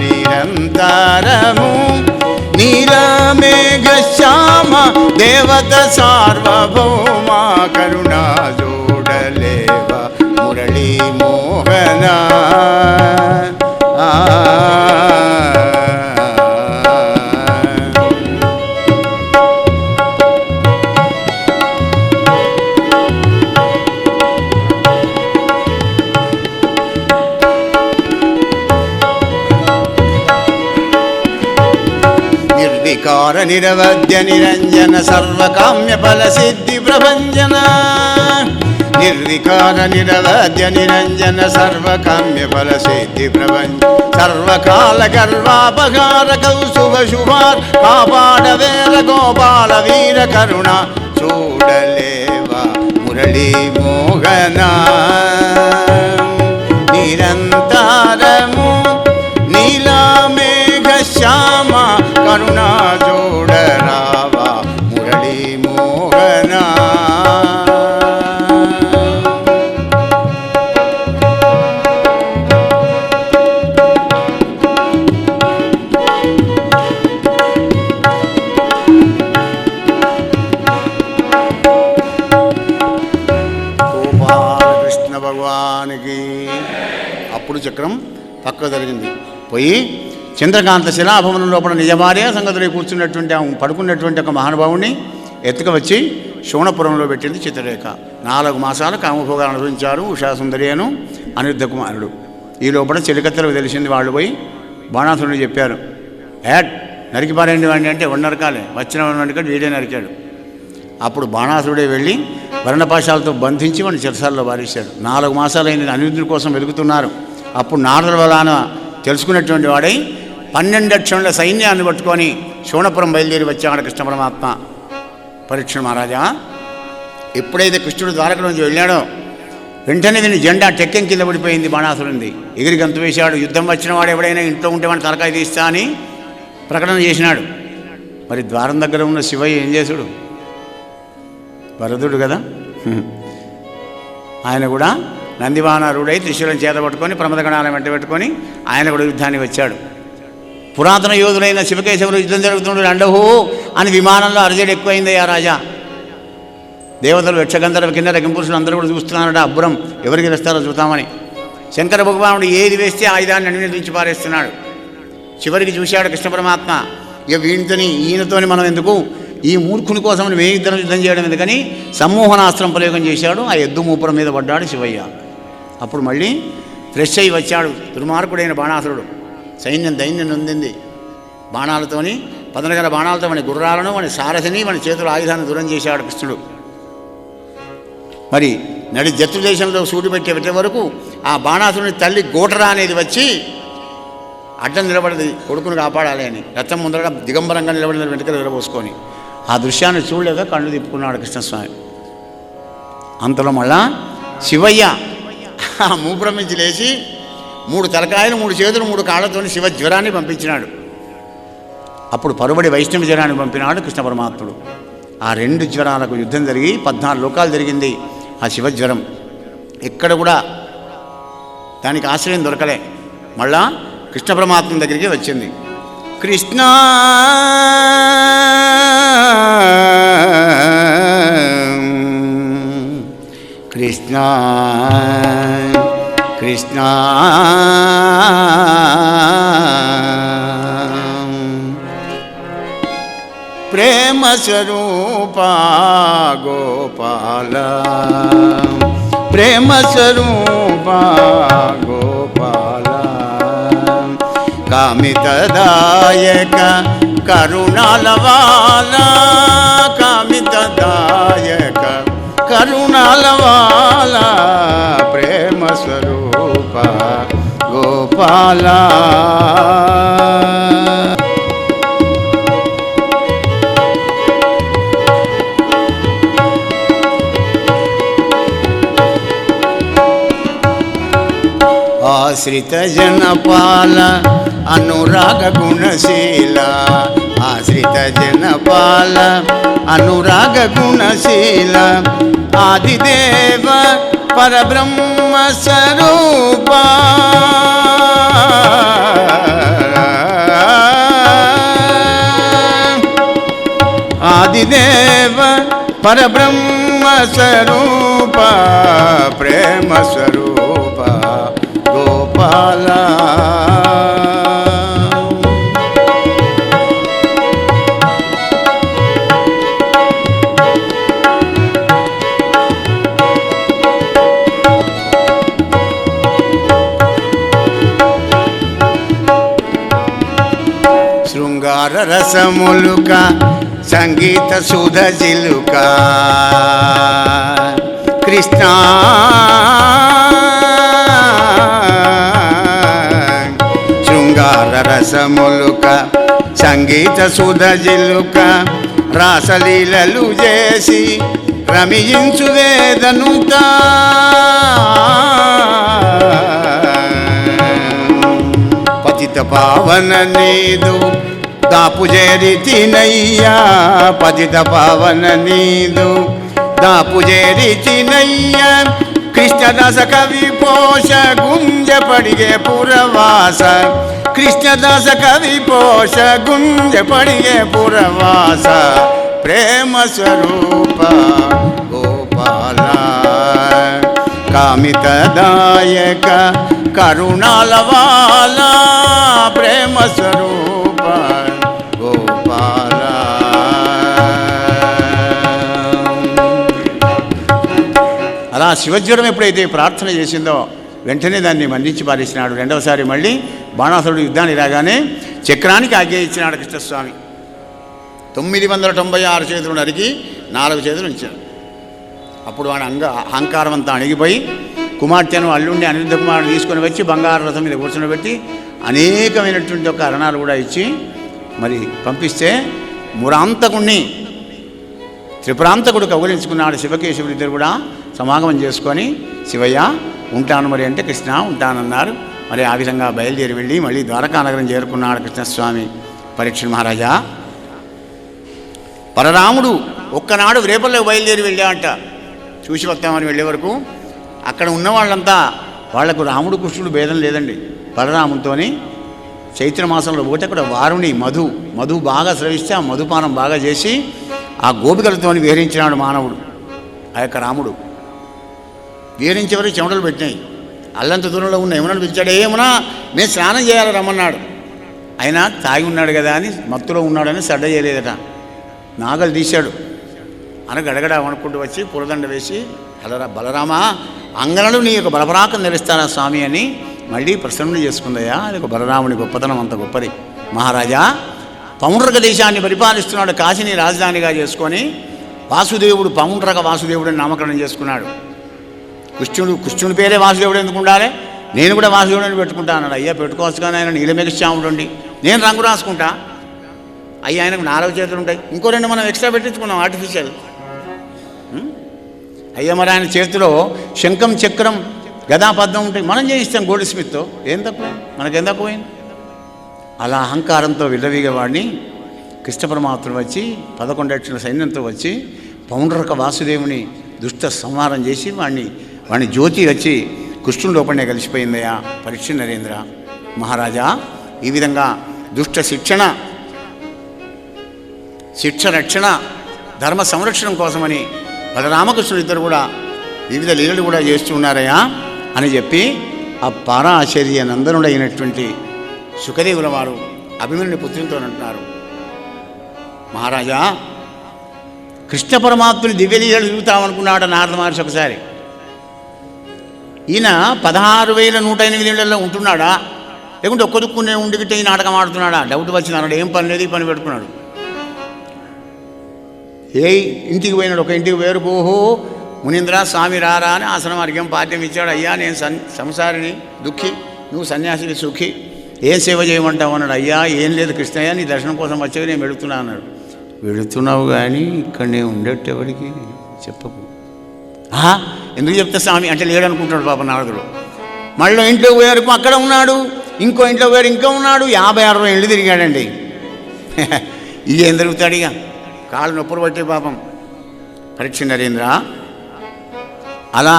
నిరంతరము నీలమేఘ శ్యామ, దేవత సార్వభౌమ, కరుణా జోడలేవ మురళీ మోహన. నిర్వికార నిరవధ్య నిరంజన సర్వకామ్య ఫల సిద్ధి ప్రభంజన, నిర్వికార నిరవధ్య నిరంజన సర్వకామ్య ఫల సిద్ధి ప్రభంజన, సర్వకాల గర్వాపహార కౌశుభ శుభార్ కాపాడ వేర గోపాల వీర కరుణ చూడలేవ మురళీ మోహన, నిరంతరము నీలమేఘ శ్యామ, కరుణా జోడరావ మురళీ మోహన. గోపాలకృష్ణ భగవానికి. అప్పుడు చక్రం పక్క జరిగింది. పోయి చంద్రకాంత శిలాభవనం లోపల నిజమార్య సంగతులు కూర్చున్నటువంటి పడుకున్నటువంటి ఒక మహానుభావుని ఎత్తుక వచ్చి శోణపురంలో పెట్టింది చిత్రరేఖ. 4 మాసాలు కామభోగాలు అనుభవించారు ఉషాసుందరి అను అనిరుద్ధ కుమారుడు. ఈ లోపల చెలికత్తెలకు తెలిసింది. వాళ్ళు పోయి బాణాసురుడిని చెప్పారు, నరికి పారేయండి వాడిని అంటే నరకాలే, వచ్చిన నరికాడు, వీడే నరికాడు. అప్పుడు బాణాసురుడే వెళ్ళి వర్ణపాశాలతో బంధించి వాడిని చెరసాల్లో వారేశాడు. 4 మాసాలైన అనిరుద్ధుడి కోసం వెలుగుతున్నారు. అప్పుడు నారదుల వలన తెలుసుకున్నటువంటి వాడై 12 అక్షరుల సైన్యాన్ని పట్టుకొని శోణపురం బయలుదేరి వచ్చాడు కృష్ణ పరమాత్మ. పరీక్ష మహారాజా, ఎప్పుడైతే కృష్ణుడు ద్వారక నుంచి వెళ్ళాడో వెంటనే దీని జెండా టెక్కెం కింద పడిపోయింది. బాణాసురుంది ఎగిరి గంతు వేశాడు. యుద్ధం వచ్చిన వాడు ఎవడైనా ఇంట్లో ఉంటే వాడిని తలకాయ తీస్తా అని ప్రకటన చేసినాడు. మరి ద్వారం దగ్గర ఉన్న శివయ్య ఏం చేసుడు? వరదుడు కదా, ఆయన కూడా నందివానారుడై త్రిశూలం చేత పట్టుకొని ప్రమదగణాలను వెంట పెట్టుకొని ఆయన కూడా యుద్ధానికి వచ్చాడు. పురాతన యోధులైన శివకేశవులు యుద్ధం జరుగుతుండే అండహో అని విమానంలో అరజడి ఎక్కువైందయ్యా రాజా. దేవతలు యక్షగంధర్వ కిన్నెర కింపురుషులు అందరూ కూడా చూస్తున్నారట. అబ్బురం ఎవరికి వేస్తారో చూద్దామని శంకర భగవానుడు ఏది వేస్తే ఆయుధాన్ని అన్నింటించి పారేస్తున్నాడు. చివరికి చూశాడు కృష్ణ పరమాత్మ, ఇక వీటితోని ఈయనతోని మనం ఎందుకు, ఈ మూర్ఖుని కోసం ఇద్దరం యుద్ధం చేయడం ఎందుకని సమ్మోహనాస్త్రం ప్రయోగం చేశాడు. ఆ ఎద్దు మూపురం మీద పడ్డాడు శివయ్య. అప్పుడు మళ్ళీ ఫ్రెష్ అయ్యి వచ్చాడు దుర్మార్గుడైన బాణాసురుడు. సైన్యం దైన్యం నొందింది. బాణాలతోని 14 బాణాలతో వాని గుర్రాలను వాని సారథిని వాని చేతుల ఆయుధాన్ని దూరం చేశాడు కృష్ణుడు. మరి నడి జత్తు దేశంలో సూటి పెట్టే వరకు ఆ బాణాసురుని తల్లి గోటరా అనేది వచ్చి అడ్డం నిలబడింది కొడుకును కాపాడాలి అని. రథం ముందర దిగంబరంగా నిలబడిన వెంటనే నిలబోసుకొని ఆ దృశ్యాన్ని చూడలేక కళ్ళు తిప్పుకున్నాడు కృష్ణస్వామి. అంతలో మళ్ళా శివయ్య ఆ మూపురం నుంచి లేచి 3 తలకాయలు 3 చేతులు 3 కాళ్ళతో శివ జ్వరాన్ని పంపించినాడు. అప్పుడు పరుబడి వైష్ణవ జ్వరాన్ని పంపినాడు కృష్ణ పరమాత్ముడు. ఆ 2 జ్వరాలకు యుద్ధం జరిగి 14 లోకాలు జరిగింది ఆ శివజ్వరం. ఎక్కడ కూడా దానికి ఆశ్రయం దొరకలే. మళ్ళా కృష్ణ పరమాత్మ దగ్గరికి వచ్చింది. కృష్ణ కృష్ణ కృష్ణ ప్రేమ స్వరూప గోపాల ప్రేమ స్వరూప గోపాల కామితదాయక కరుణాలవాల కామితదాయక కరుణాలవాల ప్రేమ స్వరూప గోపాల. ఆశ్రిత జనపాల అనురాగ గుణశీల ఆశ్రిత జనపాల అనురాగ గుణశీల ఆదిదేవ పరబ్రహ్మ స్వరూప ఆదిదేవ పరబ్రహ్మ స్వరూప ప్రేమ స్వరూప గోపాల. శృంగార రసములుక సంగీత సుధ చిలుక కృష్ణ శృంగార రసములుక సంగీత సుధ జిలుక రాసలీలలు చేసి రమించు వేదనుత పతిత పావన నీదు దాపు చేరితినయ్యా పతిత పావన నీదు దాపు చేరితినయ్యా కృష్ణదాస కవి పోష గుంజ పడిగే పురవాస కృష్ణదాస కవి పోష గుంజ పడిగే పురవాస ప్రేమ స్వరూప గోపాల కామితదాయక కరుణాలవాల ప్రేమ స్వరూప గోపాల. అలా శివజ్వరం ఎప్పుడైతే ప్రార్థన చేసిందో వెంటనే దాన్ని మన్నించి పారేసినాడు. రెండవసారి మళ్ళీ బాణాసురుడు యుద్ధానికి రాగానే చక్రానికి ఆజ్ఞ ఇచ్చినాడు కృష్ణస్వామి. 996 చేతులు నరికి 4 చేతులు ఉంచాడు. అప్పుడు వాడు అహంకారం అంతా అణిగిపోయి కుమార్తెను అల్లుండి అనిరుద్ధ కుమారుడు తీసుకొని వచ్చి బంగారు రథం మీద కూర్చొని అనేకమైనటువంటి ఒక అరణాలు కూడా ఇచ్చి మరి పంపిస్తే మురాంతకుణ్ణి త్రిపురాంతకుడు కౌగిలించుకున్నాడు. శివకేశవులు ఇద్దరు కూడా సమాగమం చేసుకొని శివయ్య ఉంటాను మరి అంటే కృష్ణ ఉంటానన్నారు. మరి ఆ విధంగా బయలుదేరి వెళ్ళి మళ్ళీ ద్వారకానగరం చేరుకున్నాడు కృష్ణస్వామి. పరీక్ష మహారాజా పరరాముడు ఒక్కనాడు రేపల్లో బయలుదేరి వెళ్ళామంట. చూసి వస్తామని వెళ్ళే వరకు అక్కడ ఉన్న వాళ్ళంతా వాళ్లకు రాముడు కృష్ణుడు భేదం లేదండి. బలరామునితో చైత్రమాసంలో పోతే అక్కడ వారుని మధు బాగా స్రవిస్తే ఆ మధుపానం బాగా చేసి ఆ గోపికలతో విహరించినాడు మానవుడు. ఆ యొక్క రాముడు విహరించేవరకు చెమటలు పెట్టినాయి. అల్లంత దూరంలో ఉన్న యమునను పిలిచాడు. ఏమునా నేను స్నానం చేయాలి రమ్మన్నాడు. అయినా తాగి ఉన్నాడు కదా అని మత్తులో ఉన్నాడని సడ్డ చేయలేదట. నాగలు తీశాడు. గడగడ వణుకుంటూ వచ్చి పూలదండ వేసి బలరామా అంగనలు నీ యొక్క బలపరాకం నిలుస్తానా స్వామి అని మళ్ళీ ప్రసన్నం చేసుకుందయ్యా. అది ఒక బలరాముని గొప్పతనం అంత గొప్పది. మహారాజా పౌండ్రక దేశాన్ని పరిపాలిస్తున్నాడు. కాశీని రాజధానిగా చేసుకొని వాసుదేవుడు పౌండ్రక వాసుదేవుడిని నామకరణం చేసుకున్నాడు. కృష్ణుడి పేరే వాసుదేవుడు ఎందుకు ఉండాలి? నేను కూడా వాసుదేవుడిని పెట్టుకుంటా అన్నాడు. అయ్యా పెట్టుకోవచ్చు కానీ ఆయన నీలమేఘశ్యాముడు అండి, నేను రంగు రాసుకుంటా. అవి ఆయనకు 4 చేతులు ఉంటాయి, ఇంకో 2 మనం ఎక్స్ట్రా పెట్టించుకున్నాం ఆర్టిఫిషియల్. అయ్యా మరి ఆయన చేతిలో శంఖం చక్రం గదా పద్మం ఉంటాయి, మనం చేయిస్తాం గోల్డ్ స్మిత్తో. ఏం తప్ప, మనకేం తక్కువైంది? అలా అహంకారంతో విల్లవీగవాడిని కృష్ణ పరమాత్ముడు వచ్చి 11 అక్షల సైన్యంతో వచ్చి పౌండ్రక వాసుదేవుని దుష్ట సంహారం చేసి వాడిని జ్యోతి వచ్చి కృష్ణుని లోపలనే కలిసిపోయిందయ్యా పరీక్ష నరేంద్ర మహారాజా. ఈ విధంగా దుష్ట శిక్ష రక్షణ ధర్మ సంరక్షణ కోసమని బలరామకృష్ణుడు ఇద్దరు కూడా వివిధ లీలలు కూడా చేస్తూ ఉన్నారయ్యా అని చెప్పి ఆ పారాశర్య నందనుడైనటువంటి శుకదేవుల వారు అభిమన్యుని పుత్రునితో అంటున్నారు, మహారాజా కృష్ణ పరమాత్ముని దివ్యలీలలు చూస్తామనుకున్నాడు నారద మహర్షి ఒకసారి. ఈయన 16,108 ఏళ్లలో ఉంటున్నాడా, లేకుంటే ఒక్క దుక్కునే ఉండిగిట్టే ఈ నాటకం ఆడుతున్నాడా? డౌట్ వచ్చింది. అన్నాడు ఏం పని లేదు, ఈ పని పెట్టుకున్నాడు. ఏ ఇంటికి పోయినాడు, ఒక ఇంటికి వేరుకు, ఓహో మునీంద్ర స్వామి రారా అని ఆసనం అర్ఘ్యం పాఠ్యం ఇచ్చాడు. అయ్యా నేను సంసారిని దుఃఖి, నువ్వు సన్యాసిని సుఖి, ఏం సేవ చేయమంటావు అన్నాడు. అయ్యా ఏం లేదు కృష్ణయ్య, నీ దర్శనం కోసం వచ్చేవి నేను వెళుతున్నా అన్నాడు. వెళుతున్నావు కానీ ఇక్కడ నేను ఉండేట్టు ఎవరికి చెప్పకు. ఎందుకు చెప్తా స్వామి అంటే లేడనుకుంటున్నాడు పాప నారదుడు. మళ్ళీ ఇంట్లో పోయారు, అక్కడ ఉన్నాడు, ఇంకో ఇంట్లో పోయారు, ఇంకా ఉన్నాడు. 50-60 ఏళ్ళు తిరిగాడండి. ఇక ఏం తిరుగుతాడు, ఇక కాళ్ళు నొప్పులు పట్టే పాపం పరీక్ష నరేంద్ర. అలా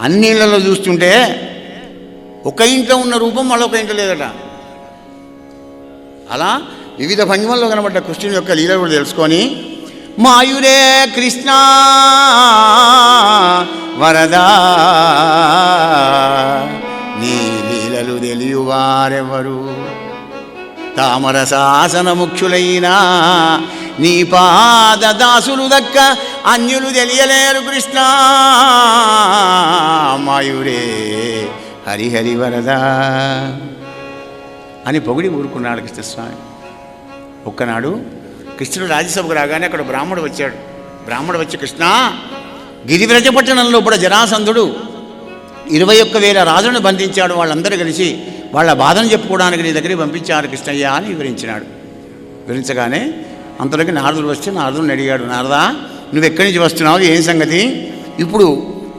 అన్ని ఇళ్లలో చూస్తుంటే ఒక ఇంట్లో ఉన్న రూపం మళ్ళొక ఇంట్లో లేదట. అలా వివిధ భంగిమల్లో కనబడ్డ కృష్ణుని యొక్క లీలలు కూడా తెలుసుకొని, మాయురే కృష్ణ వరదా నీ లీలలు తెలియవారెవరు, తామర శాసన ముఖ్యులైనా నీ పాద దాసులు దక్క అన్యులు తెలియలేరు కృష్ణ మాయురే హరిహరి వరదా అని పొగిడి ఊరుకున్నాడు కృష్ణస్వామి. ఒక్కనాడు కృష్ణుడు రాజ్యసభకు రాగానే అక్కడ బ్రాహ్మడు వచ్చాడు. బ్రాహ్మడు వచ్చి, కృష్ణ గిరివ్రజ పట్టణంలో కూడా జరాసంధుడు 21,000 రాజులను బంధించాడు, వాళ్ళందరూ కలిసి వాళ్ళ బాధను చెప్పుకోవడానికి నీ దగ్గరికి పంపించారు కృష్ణయ్య అని వివరించినాడు. వివరించగానే అంతలోకి నారదుడు వస్తే నారదుడిని అడిగాడు, నారదా నువ్వు ఎక్కడి నుంచి వస్తున్నావు, ఏం సంగతి, ఇప్పుడు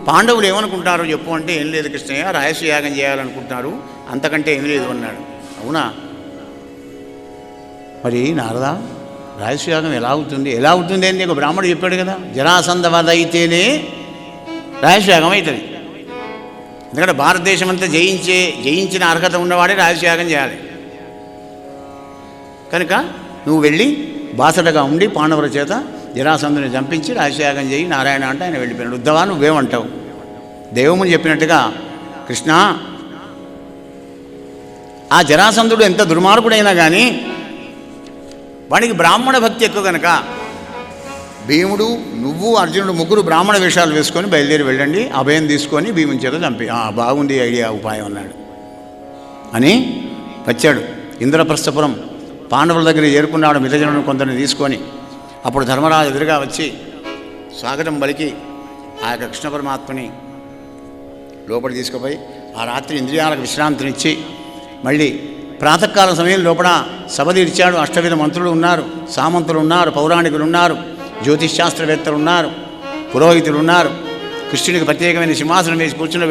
పాండవులు ఏమనుకుంటారో చెప్పు అంటే, ఏం లేదు కృష్ణయ్య రాయసయాగం చేయాలనుకుంటున్నారు, అంతకంటే ఏం లేదు అన్నాడు. అవునా, మరి నారదా రాయసయాగం ఎలా అవుతుంది అని ఒక బ్రాహ్మడు చెప్పాడు కదా, జరాసంధ వధ అయితేనే రాయసయాగం అవుతుంది. ఎందుకంటే భారతదేశం అంతా జయించిన అర్హత ఉన్నవాడే రాజయాగం చేయాలి. కనుక నువ్వు వెళ్ళి బాసటగా ఉండి పాండవుల చేత జరాసంధుని చంపించి రాజయాగం చేయి నారాయణ అంటే ఆయన వెళ్ళిపోయినాడు. ఉద్ధవా నువ్వేమంటావు? దేవముని చెప్పినట్టుగా కృష్ణ ఆ జరాసంధుడు ఎంత దుర్మార్గుడైనా కానీ వాడికి బ్రాహ్మణ భక్తి ఎక్కువ కనుక భీముడు నువ్వు అర్జునుడు ముగ్గురు బ్రాహ్మణ వేషాలు వేసుకొని బయలుదేరి వెళ్ళండి, అభయం తీసుకొని భీముని చేత చంపి. బాగుంది ఐడియా, ఉపాయం అన్నాడు అని వచ్చాడు. ఇంద్రప్రస్థపురం పాండవుల దగ్గర చేరుకున్నాడు మితజనుడు కొందరిని తీసుకొని. అప్పుడు ధర్మరాజు ఎదురుగా వచ్చి స్వాగతం పలికి ఆ యొక్క కృష్ణ పరమాత్మని లోపలి తీసుకుపోయి ఆ రాత్రి ఇంద్రియాలకు విశ్రాంతినిచ్చి మళ్ళీ ప్రాతకాల సమయం లోపల సభ తీర్చాడు. అష్టవిధ మంత్రులు ఉన్నారు, సామంతులు ఉన్నారు, పౌరాణికులు ఉన్నారు, జ్యోతిష్శాస్త్రవేత్తలు ఉన్నారు, పురోహితులు ఉన్నారు. కృష్ణుడికి ప్రత్యేకమైన సింహాసనం వేసి కూర్చుని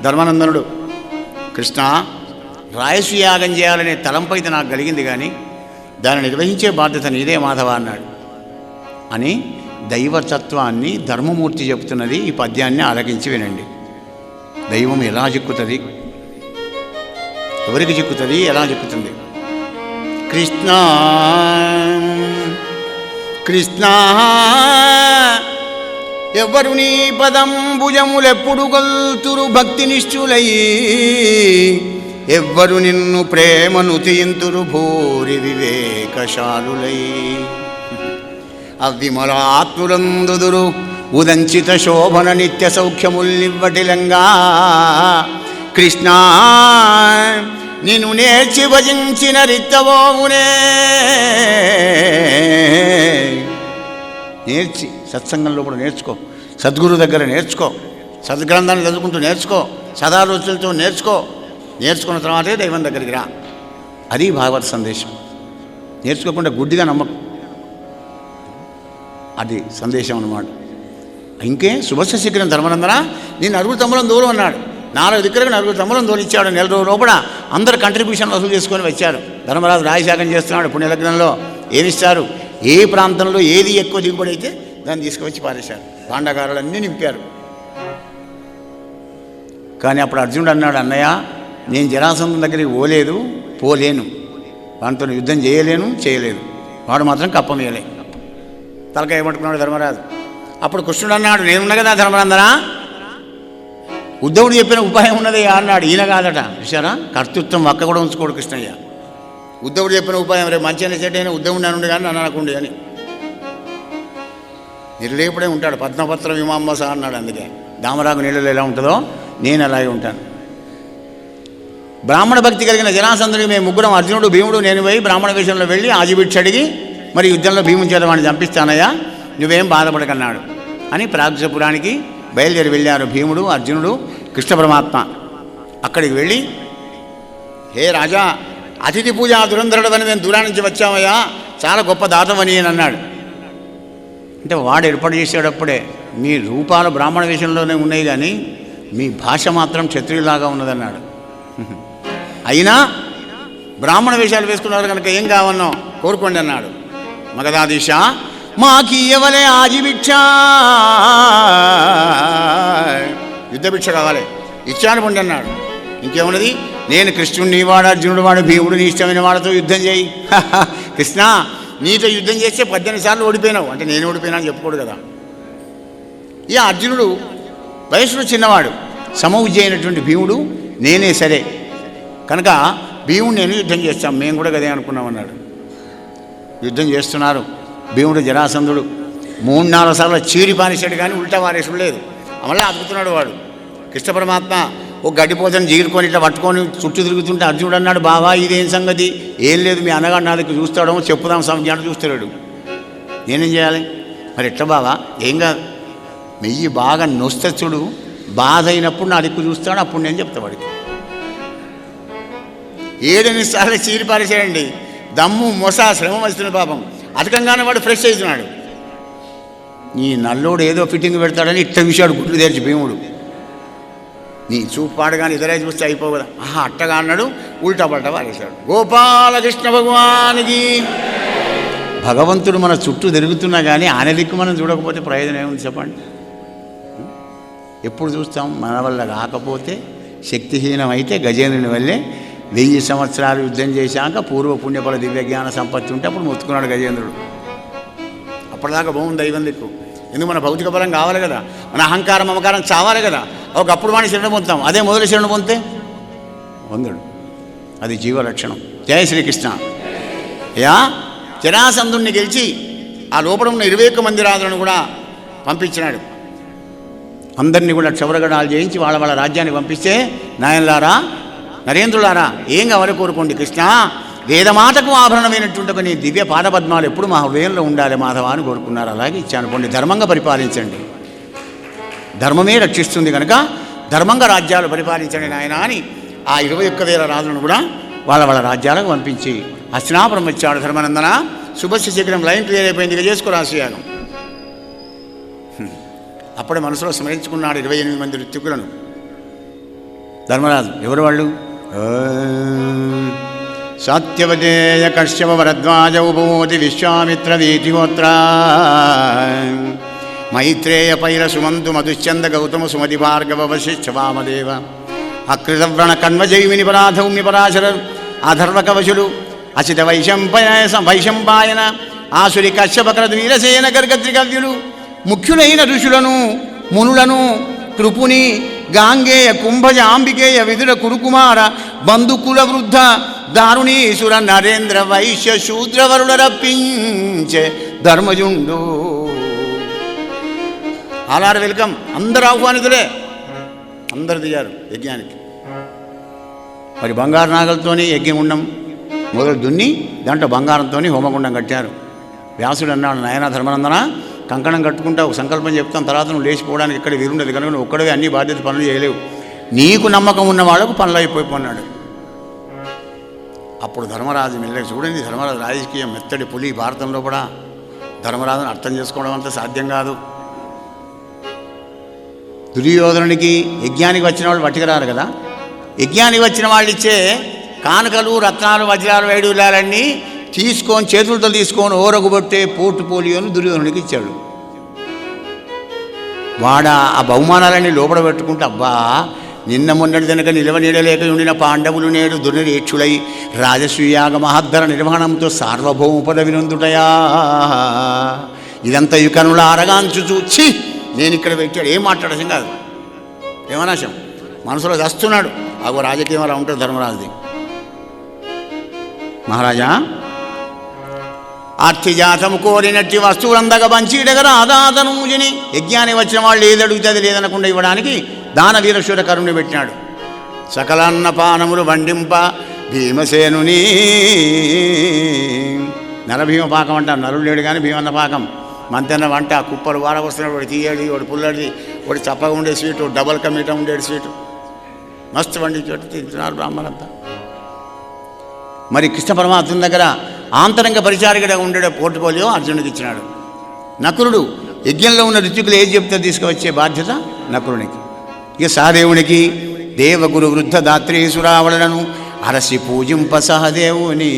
ధర్మానందనుడు. కృష్ణ రాయసయాగం చేయాలనే తలంపైతే నాకు కలిగింది, కానీ దాన్ని నిర్వహించే బాధ్యత నీదే మాధవ అన్నాడు. అని దైవతత్వాన్ని ధర్మమూర్తి చెబుతున్నది. ఈ పద్యాన్ని ఆలకించి వినండి. దైవం ఎలా చిక్కుతుంది, ఎవరికి చిక్కుతుంది, ఎలా చిక్కుతుంది? కృష్ణ కృష్ణ ఎవరు నీ పదంబుజములెప్పుడు గొల్తురు భక్తి నిష్ఠులై, ఎవ్వరు నిన్ను ప్రేమను తీయింతురు భూరి వివేకశాలులై, అవిమలాత్ములందుదురు ఉదంచిత శోభన నిత్య సౌఖ్యముల్నివ్వటిలంగా. కృష్ణ నిన్ను నేర్చి భజించిన రిత్తవోమునే, నేర్చి సత్సంగంలో కూడా నేర్చుకో, సద్గురు దగ్గర నేర్చుకో, సద్గ్రంథాన్ని చదువుకుంటూ నేర్చుకో, సదాలోచనలతో నేర్చుకున్న తర్వాతే దైవం దగ్గరికి రా. అది భాగవత సందేశం. నేర్చుకోకుండా గుడ్డిగా నమ్మకం. అది సందేశం అన్నమాట. ఇంకే శుభస్య శీఘ్రం ధర్మనందన, నేను 4 తమ్ములను దూరం అన్నాడు. 4 దిక్కులకు 4 తమ్ములను దూరం ఇచ్చాడు. నెల రోజుల లోపల అందరు కంట్రిబ్యూషన్ వసూలు చేసుకొని వచ్చారు. ధర్మరాజు రాజశాఖం చేస్తున్నాడు. పుణ్యలగ్నంలో ఏమిస్తారు, ఏ ప్రాంతంలో ఏది ఎక్కువ దిగుబడి అయితే దాన్ని తీసుకువచ్చి పారేశారు. భాండాగారాలన్నీ నింపారు. కానీ అప్పుడు అర్జునుడు అన్నాడు, అన్నయ్య నేను జరాసంధుని దగ్గరికి పోలేను, వాటితో యుద్ధం చేయలేదు. వాడు మాత్రం కప్పమేయలే. తలకాయ ఏమంటున్నాడు ధర్మరాజు. అప్పుడు కృష్ణుడు అన్నాడు, నేనున్నా కదా ధర్మనందన, ఉద్ధవుడు చెప్పిన ఉపాయం ఉన్నది అన్నాడు. ఈయన కాదట. చూసారా, కర్తృత్వం ఒక్క కూడా ఉంచుకోడు కృష్ణయ్య. ఉద్ధవుడు చెప్పిన ఉపాయం రేపు మంచి అయిన చెడ్డ అయినా ఉద్ధవుడు అనుండి కానీ నన్ను అనకుండి అని నిర్లేపుడే ఉంటాడు. పద్మపత్ర విమాంబస అన్నాడు. అందుకే దామరాకు నీళ్ళలో ఎలా ఉంటుందో నేను అలాగే ఉంటాను. బ్రాహ్మణ భక్తి కలిగిన జరాసంధుడికి మేము ముగ్గురం, అర్జునుడు, భీముడు, నేను పోయి బ్రాహ్మణ వేషంలో వెళ్ళి ఆజిభిక్ష అడిగి మరి యుద్ధంలో భీముని చేత వాడిని చంపిస్తానయ్యా, నువ్వేం బాధపడకన్నాడు అని ప్రాగ్జపురానికి బయలుదేరి వెళ్ళారు భీముడు, అర్జునుడు, కృష్ణ పరమాత్మ. అక్కడికి వెళ్ళి, హే రాజా, అతిథి పూజ దురంధరుడవని మేము దూరం నుంచి వచ్చామయ్యా, చాలా గొప్ప దాతవని అని అన్నాడు. అంటే వాడు ఏర్పాటు చేసేటప్పుడే మీ రూపాలు బ్రాహ్మణ వేషంలోనే ఉన్నాయి కానీ మీ భాష మాత్రం క్షత్రియులాగా ఉన్నదన్నాడు. అయినా బ్రాహ్మణ వేషాలు వేసుకున్నారు కనుక ఏం కావన్నో కోరుకోండి అన్నాడు. మగధాధీశ మాకీయవలే ఆజిభిక్ష, యుద్ధభిక్ష కావాలి, ఇచ్చాను పొండి అన్నాడు. ఇంకేమున్నది, నేను కృష్ణుడిని, వాడు అర్జునుడు, వాడు భీముడు, నీ ఇష్టమైన వాళ్ళతో యుద్ధం చేయి. కృష్ణ నీతో యుద్ధం చేస్తే 18 సార్లు ఓడిపోయినావు అంటే నేను ఓడిపోయినా అని చెప్పుకోడు కదా. ఇక అర్జునుడు వయసులో చిన్నవాడు, సమౌజ్జి అయినటువంటి భీముడు నేనే సరే కనుక భీముడు నేను యుద్ధం చేస్తాం, మేము కూడా గదే అనుకున్నామన్నాడు. యుద్ధం చేస్తున్నారు. భీముడు జరాసంధుడు 3-4 సార్లు చీరి పారేశాడు కానీ ఉల్టా వారేసుడు లేదు. మళ్ళీ అదుపుతున్నాడు వాడు. కృష్ణ పరమాత్మ ఒక గడ్డిపోతని జీరుకొని ఇట్లా పట్టుకొని చుట్టూ తిరుగుతుంటే అర్జునుడు అన్నాడు, బావా ఇదేం సంగతి, ఏం లేదు మీ అన్నగాడు నా దగ్గర చూస్తాడో చెప్పుదాం సంజ్ఞాడు చూస్తాడు, నేనేం చేయాలి మరి ఎట్లా బావా, ఏం కాదు, మెయ్యి బాగా నొస్తచుడు, బాధ అయినప్పుడు నా దిక్కు చూస్తాడు, అప్పుడు నేను చెప్తా వాడికి. 7-8 సార్లు చీరి పారేసాడండి. దమ్ము మొస శ్రమ వస్తుంది పాపం. అతకంగానే వాడు ఫ్రెష్ అవుతున్నాడు. ఈ నల్లోడు ఏదో ఫిట్టింగ్ పెడతాడని ఇట్ట విషయాడు గుట్లు తెరిచి భీముడు. నీ చూపు పాడగానే ఇతరే చూస్తే అయిపోవు కదా, అట్టగా అన్నాడు, ఉల్టా పల్టా వారేశాడు. గోపాలకృష్ణ భగవానికి. భగవంతుడు మన చుట్టూ తిరుగుతున్నా కానీ ఆయన దిక్కు మనం చూడకపోతే ప్రయోజనం ఏముంది చెప్పండి. ఎప్పుడు చూస్తాం, మన వల్ల కాకపోతే శక్తిహీనం అయితే గజేంద్రుని వల్లే 1000 సంవత్సరాలు యుద్ధం చేశాక పూర్వ పుణ్యఫల దివ్యజ్ఞాన సంపత్తి ఉంటే అప్పుడు మొత్తుకున్నాడు గజేంద్రుడు. అప్పటిదాకా బాగుంది దైవం దిక్కు. ఎందుకు మన భౌతిక బలం కావాలి కదా, మన అహంకారం మమకారం చావాలి కదా. ఒకప్పుడు వాడిని శరణ పొందుతాం, అదే మొదలు శరణ పొందితే వందడు. అది జీవలక్షణం. జయ శ్రీకృష్ణ. యా జరాసంధుణ్ణి గెలిచి ఆ లోపల ఉన్న 21 మంది రాజులను కూడా పంపించినాడు. అందరినీ కూడా క్షౌరగణాలు చేయించి వాళ్ళ రాజ్యానికి పంపిస్తే, నాయనలారా నరేంద్రులారా ఏం కావాలి కోరుకోండి కృష్ణ, వేదమాతకు ఆభరణమైనటువంటి నీ దివ్య పాదపద్మాలు ఎప్పుడు మా హృదయంలో ఉండాలి మాధవ అని కోరుకున్నారు. అలాగే ఇచ్చాను పొండి, ధర్మంగా పరిపాలించండి, ధర్మమే రక్షిస్తుంది కనుక ధర్మంగా రాజ్యాలు పరిపాలించండి నాయన అని ఆ 21,000 రాజులను కూడా వాళ్ళ రాజ్యాలకు పంపించి హస్తినాపురం వచ్చాడు. ధర్మనందన శుభస్య శీఘ్రం, లైన్ క్లియర్ అయిపోయింది, ఇక చేసుకో రాశియాగం. అప్పుడే మనసులో స్మరించుకున్నాడు 28 మంది ఋత్వికులను. ధర్మరాజు ఎవరు వాళ్ళు? సత్యవదేయ కశ్యప భరద్వాజ ఉపమోతి విశ్వామిత్ర వీతిగోత్ర మైత్రేయ పైర సుమంతు మధుశ్చంద గౌతమ సుమతి భార్గవ వశిష్ఠ వామదేవ అకృతవ్రణ కన్వజైమిని పరాధౌమ్య పరాశర అధర్వకవశులు అసిత వైశంపాయన ఆసురి కశ్యపకర వీరసేన గర్గత్రికవ్యులు ముఖ్యులైన ఋషులను మునులను కృపుని గాంగేయ కుంభజ అంబికేయ విదుర కురుకుమార బంధుకుల వృద్ధ దారుణీసుర నరేంద్ర వైశ్య శూద్రవరుల రప్పించే ధర్మజుండు. ఆలార్ వెల్కమ్, అందరు ఆహ్వానితులే, అందరు దిగారు యజ్ఞానికి. మరి బంగారు నాగలతోని యజ్ఞగుండం మొదలు దున్ని దాంట్లో బంగారంతో హోమగుండం కట్టారు. వ్యాసుడు అన్నాడు, నాయన ధర్మనందన కంకణం కట్టుకుంటా ఒక సంకల్పం చెప్తాం, తర్వాత నువ్వు లేచిపోవడానికి ఇక్కడ వీరుండదు కనుక నువ్వు ఒక్కడే అన్ని బాధ్యత పనులు చేయలేవు, నీకు నమ్మకం ఉన్న వాళ్ళకు పనులు అయిపోయిపోన్నాడు. అప్పుడు ధర్మరాజు మెల్లగా చూడండి, ధర్మరాజు రాజకీయం మెత్తడి పులి భారతంలో కూడా. ధర్మరాజును అర్థం చేసుకోవడం అంత సాధ్యం కాదు. దుర్యోధనునికి యజ్ఞానికి వచ్చిన వాళ్ళు పట్టుకురారు కదా, యజ్ఞానికి వచ్చిన వాళ్ళు ఇచ్చే కానుకలు రత్నాలు వజ్రాలు వైడూర్యాలన్నీ తీసుకొని చేతులతో తీసుకొని ఓరగుబొట్టే పోర్టుపోలియోను దుర్యోధనుడికి ఇచ్చాడు. వాడు ఆ బహుమానాలన్నీ లోపల పెట్టుకుంటే, అబ్బా నిన్న మొన్నటి వెనక నిలవనీడలేక ఉండిన పాండవులు నేడు దుర్నిరీక్షులై రాజసూయాగ మహద్దర నిర్వహణంతో సార్వభౌమ పదవి నొందుటయా, ఇదంతా యుకనుల అరగాంచు చూచి నేను ఇక్కడ పెట్టాడు. ఏం మాట్లాడసం కాదు, ఏమనాశం మనసులో దస్తున్నాడు. అగో రాజకీయం అలా ఉంటుంది ధర్మరాజుది. మహారాజా, అర్థిజాతము కోరినట్టి వస్తువులందక పంచిడగర ఆదాతనూజిని, యజ్ఞానికి వచ్చిన వాళ్ళు ఏది అడిగితే అది లేదనకుండా ఇవ్వడానికి దాన వీరశూర కరుణి పెట్టినాడు. సకలాన్నపానములు వండింప భీమసేనుని, నరభీమ పాకం అంటారు. నరుడు లేడు కానీ భీమన్న పాకం మంతెన్న వంట. కుప్పలు వాడకొస్తున్నాడు, వాడు తీయడి, వాడు పుల్లడి, వాడు చప్పగా ఉండే స్వీటు, డబల్ కమీట ఉండేది స్వీటు, మస్తు వండి చోటు తింటున్నారు బ్రాహ్మణంతా. మరి కృష్ణ పరమాత్మ దగ్గర ఆంతరంగ పరిచారికగా ఉండే పోర్టుపోలియో అర్జునుడికి ఇచ్చినాడు. నకులుడు యజ్ఞంలో ఉన్న ఋత్వికులు ఏది చెప్తే తీసుకువచ్చే బాధ్యత నకులునికి. ఇక సహదేవునికి దేవగురు వృద్ధ దాత్రీసురావళను అరసి పూజింప సహదేవుని.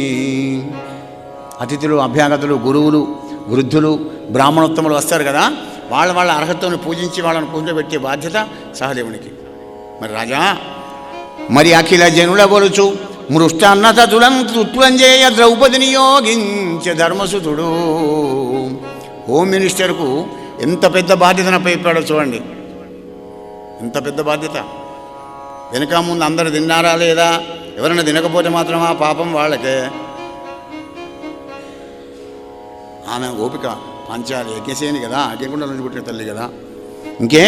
అతిథులు, అభ్యాగతులు, గురువులు, వృద్ధులు, బ్రాహ్మణోత్తములు వస్తారు కదా, వాళ్ళ అర్హతను పూజించి వాళ్ళని కూర్చోబెట్టే బాధ్యత సహదేవునికి. మరి రాజా, మరి అఖిల జనుల బొలుచు మృష్టాన్నత తులంజేయ ద్రౌపదిని యోగించే ధర్మసుతుడు. హోమ్ మినిస్టర్కు ఎంత పెద్ద బాధ్యతను అప్పచెప్పాడో చూడండి, ఎంత పెద్ద బాధ్యత. వెనక ముందు అందరు తిన్నారా లేదా, ఎవరైనా తినకపోతే మాత్రం ఆ పాపం వాళ్ళకే. ఆమె ఓపిక పంచాలి, యజ్ఞసేని కదా, అగ్నిగుండ నుంచి పుట్టిన తల్లి కదా. ఇంకే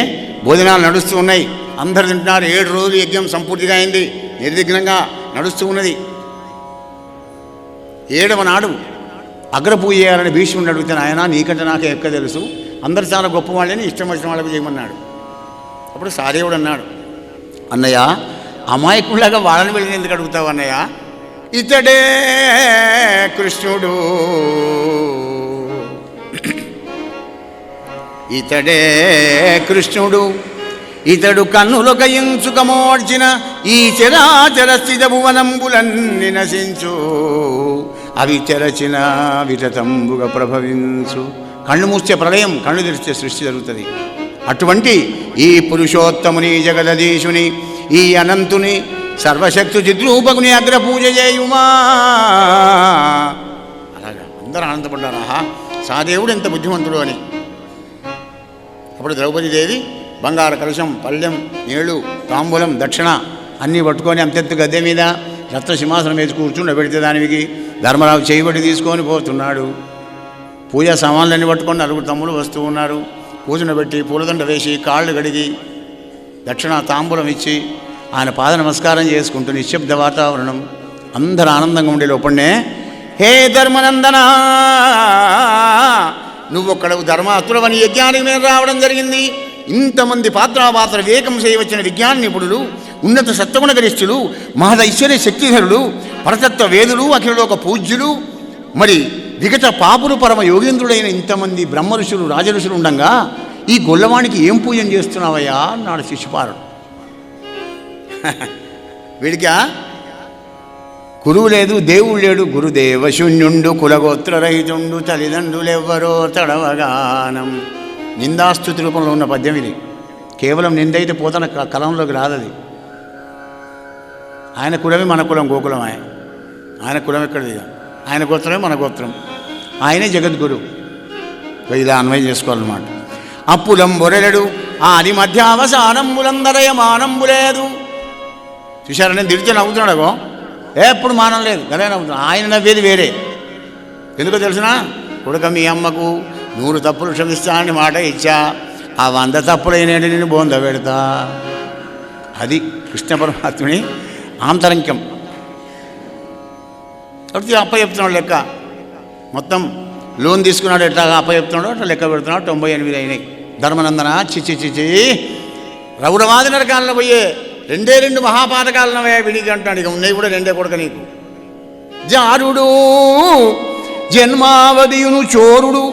భోజనాలు నడుస్తూ ఉన్నాయి, అందరు తింటున్నారు. 7 రోజులు యజ్ఞం సంపూర్తిగా అయింది, నిర్విఘ్నంగా నడుస్తూ ఉన్నది. 7వ నాడు అగ్రపూజ చేయాలని భీష్ముడిని అడుగుతాను. ఆయన నీకంటే నాకే ఎక్క తెలుసు, అందరు చాలా గొప్ప వాళ్ళని ఇష్టం వచ్చిన వాళ్ళకి చేయమన్నాడు. అప్పుడు సహదేవుడు అన్నాడు, అన్నయ్య అమాయకులాగా వాళ్ళని వెళ్ళి ఎందుకు అడుగుతావు అన్నయ్య, ఇతడే కృష్ణుడు, ఇతడే కృష్ణుడు, ఇతడు కన్నులొక ఇంచుకమోడ్చిన ఈ చరాచర స్థిత భువనంబులన్ని నశించు, అవి చెరచిన విటతంబుగా ప్రభవించు. కళ్ళు మూస్తే ప్రళయం, కళ్ళు తెరిస్తే సృష్టి జరుగుతుంది. అటువంటి ఈ పురుషోత్తముని జగదీశుని ఈ అనంతుని సర్వశక్తు చిద్రూపకుని అగ్రపూజ చేయుమా. అలాగా అందరూ ఆనందపడ్డారు, ఆహా సహదేవుడు ఎంత బుద్ధిమంతుడు అని. అప్పుడు ద్రౌపదీదేవి బంగారు కలశం, పళ్ళెం, నీళ్లు, తాంబూలం, దక్షిణ అన్నీ పట్టుకొని అంతెత్తు గద్దె మీద రత్న సింహాసనం వేసి కూర్చుండబెడితే దానికి ధర్మరాజు చేయబడి తీసుకొని పోతున్నాడు. పూజా సామాన్లన్నీ పట్టుకొని 4 తమ్ముడు వస్తూ ఉన్నారు. కూర్చుండబెట్టి పూలదండ వేసి కాళ్ళు కడిగి దక్షిణ తాంబూలం ఇచ్చి ఆయన పాద నమస్కారం చేసుకుంటూ నిశ్శబ్ద వాతావరణం, అందరూ ఆనందంగా ఉండే లోపలనే, హే ధర్మనందనా, నువ్వొక్కడవు ధర్మాతులవని యజ్ఞానికి మేము రావడం జరిగింది. ఇంతమంది పాత్ర వివేకం చేయవచ్చిన విజ్ఞాన నిపుణులు, ఉన్నత సత్వగుణ గరిష్ఠులు, మహదైశ్వర్య శక్తిధరులు, పరతత్వ వేదులు, అఖిలలోక పూజ్యులు, మరి విగత పాపులు పరమ యోగేంద్రుడైన ఇంతమంది బ్రహ్మ ఋషులు, రాజఋషులు ఉండగా ఈ గొల్లవానికి ఏం పూజన చేస్తున్నావయ్యా అన్నాడు శిశుపాలుడు. వీడికా గురువు లేదు, దేవుడు లేడు, గురుదేవ శూన్యుండు, కులగోత్రరహితుండు, తల్లిదండ్రులెవ్వరో తడవగానం. నిందాస్తుతి రూపంలో ఉన్న పద్యం ఇది. కేవలం నిందైతే పోతన కలంలోకి రాదది. ఆయన కులమే మన కులం, గోకులం. ఆయన కులం ఎక్కడిది, ఆయన గోత్రమే మన గోత్రం, ఆయనే జగద్గురు. ఇలా అన్వయం చేసుకోవాలన్నమాట. అప్పులం బొరెలడు ఆది మధ్యావసానంబులందరయ మానంబు లేదు. చూశారా, నేను తిరిగితే నవ్వుతున్నాడగో, ఎప్పుడు మానం లేదు, గదే నవ్వుతున్నాడు. ఆయన నవ్వేది వేరే. ఎందుకో తెలిసిన, కొడుక మీ అమ్మకు 100 తప్పులు క్షమిస్తానని మాట ఇచ్చా, ఆ 100 తప్పులైనటి నేను బోంద పెడతా. అది కృష్ణ పరమాత్ముని ఆంతరంకం. కాబట్టి అప్ప చెప్తున్నాడు లెక్క. మొత్తం లోన్ తీసుకున్నాడు, ఎట్లా అప్ప చెప్తున్నాడు అట్లా లెక్క పెడుతున్నాడు. 98 అయినాయి. ధర్మనందన చిచ్చి రౌరవాది నరకాలను పోయే 2 మహాపాతకాలను విడిగి అంటున్నాడు. ఇక ఉన్నాయి కూడా 2 కొడుక నీకు. జారుడు జన్మావధియును చోరుడు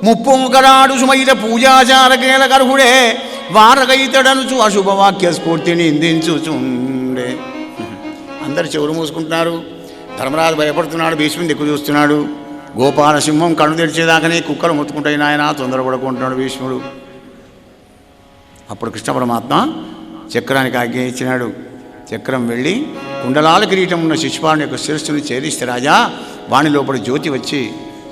ముప్పొంకరాడు సుమైత పూజాచారకేల కర్హుడే వారగైతడనుచు అశుభవాక్య స్ఫూర్తిని ఇందించుచుండే. అందరు చెవులు మూసుకుంటున్నారు. ధర్మరాజు భయపడుతున్నాడు, భీష్ముని దిక్కు చూస్తున్నాడు. గోపాలసింహం కళ్ళు తెరిచేదాకానే కుక్కలు ముత్తుకుంటాయి నాయన, తొందరపడుకుంటున్నాడు భీష్ముడు. అప్పుడు కృష్ణ పరమాత్మ చక్రానికి ఆజ్ఞ ఇచ్చినాడు. చక్రం వెళ్ళి కుండలాల కిరీటం ఉన్న శిశుపాలుని యొక్క శిరస్సుని ఛేదిస్తే రాజా వాణి లోపల జ్యోతి వచ్చి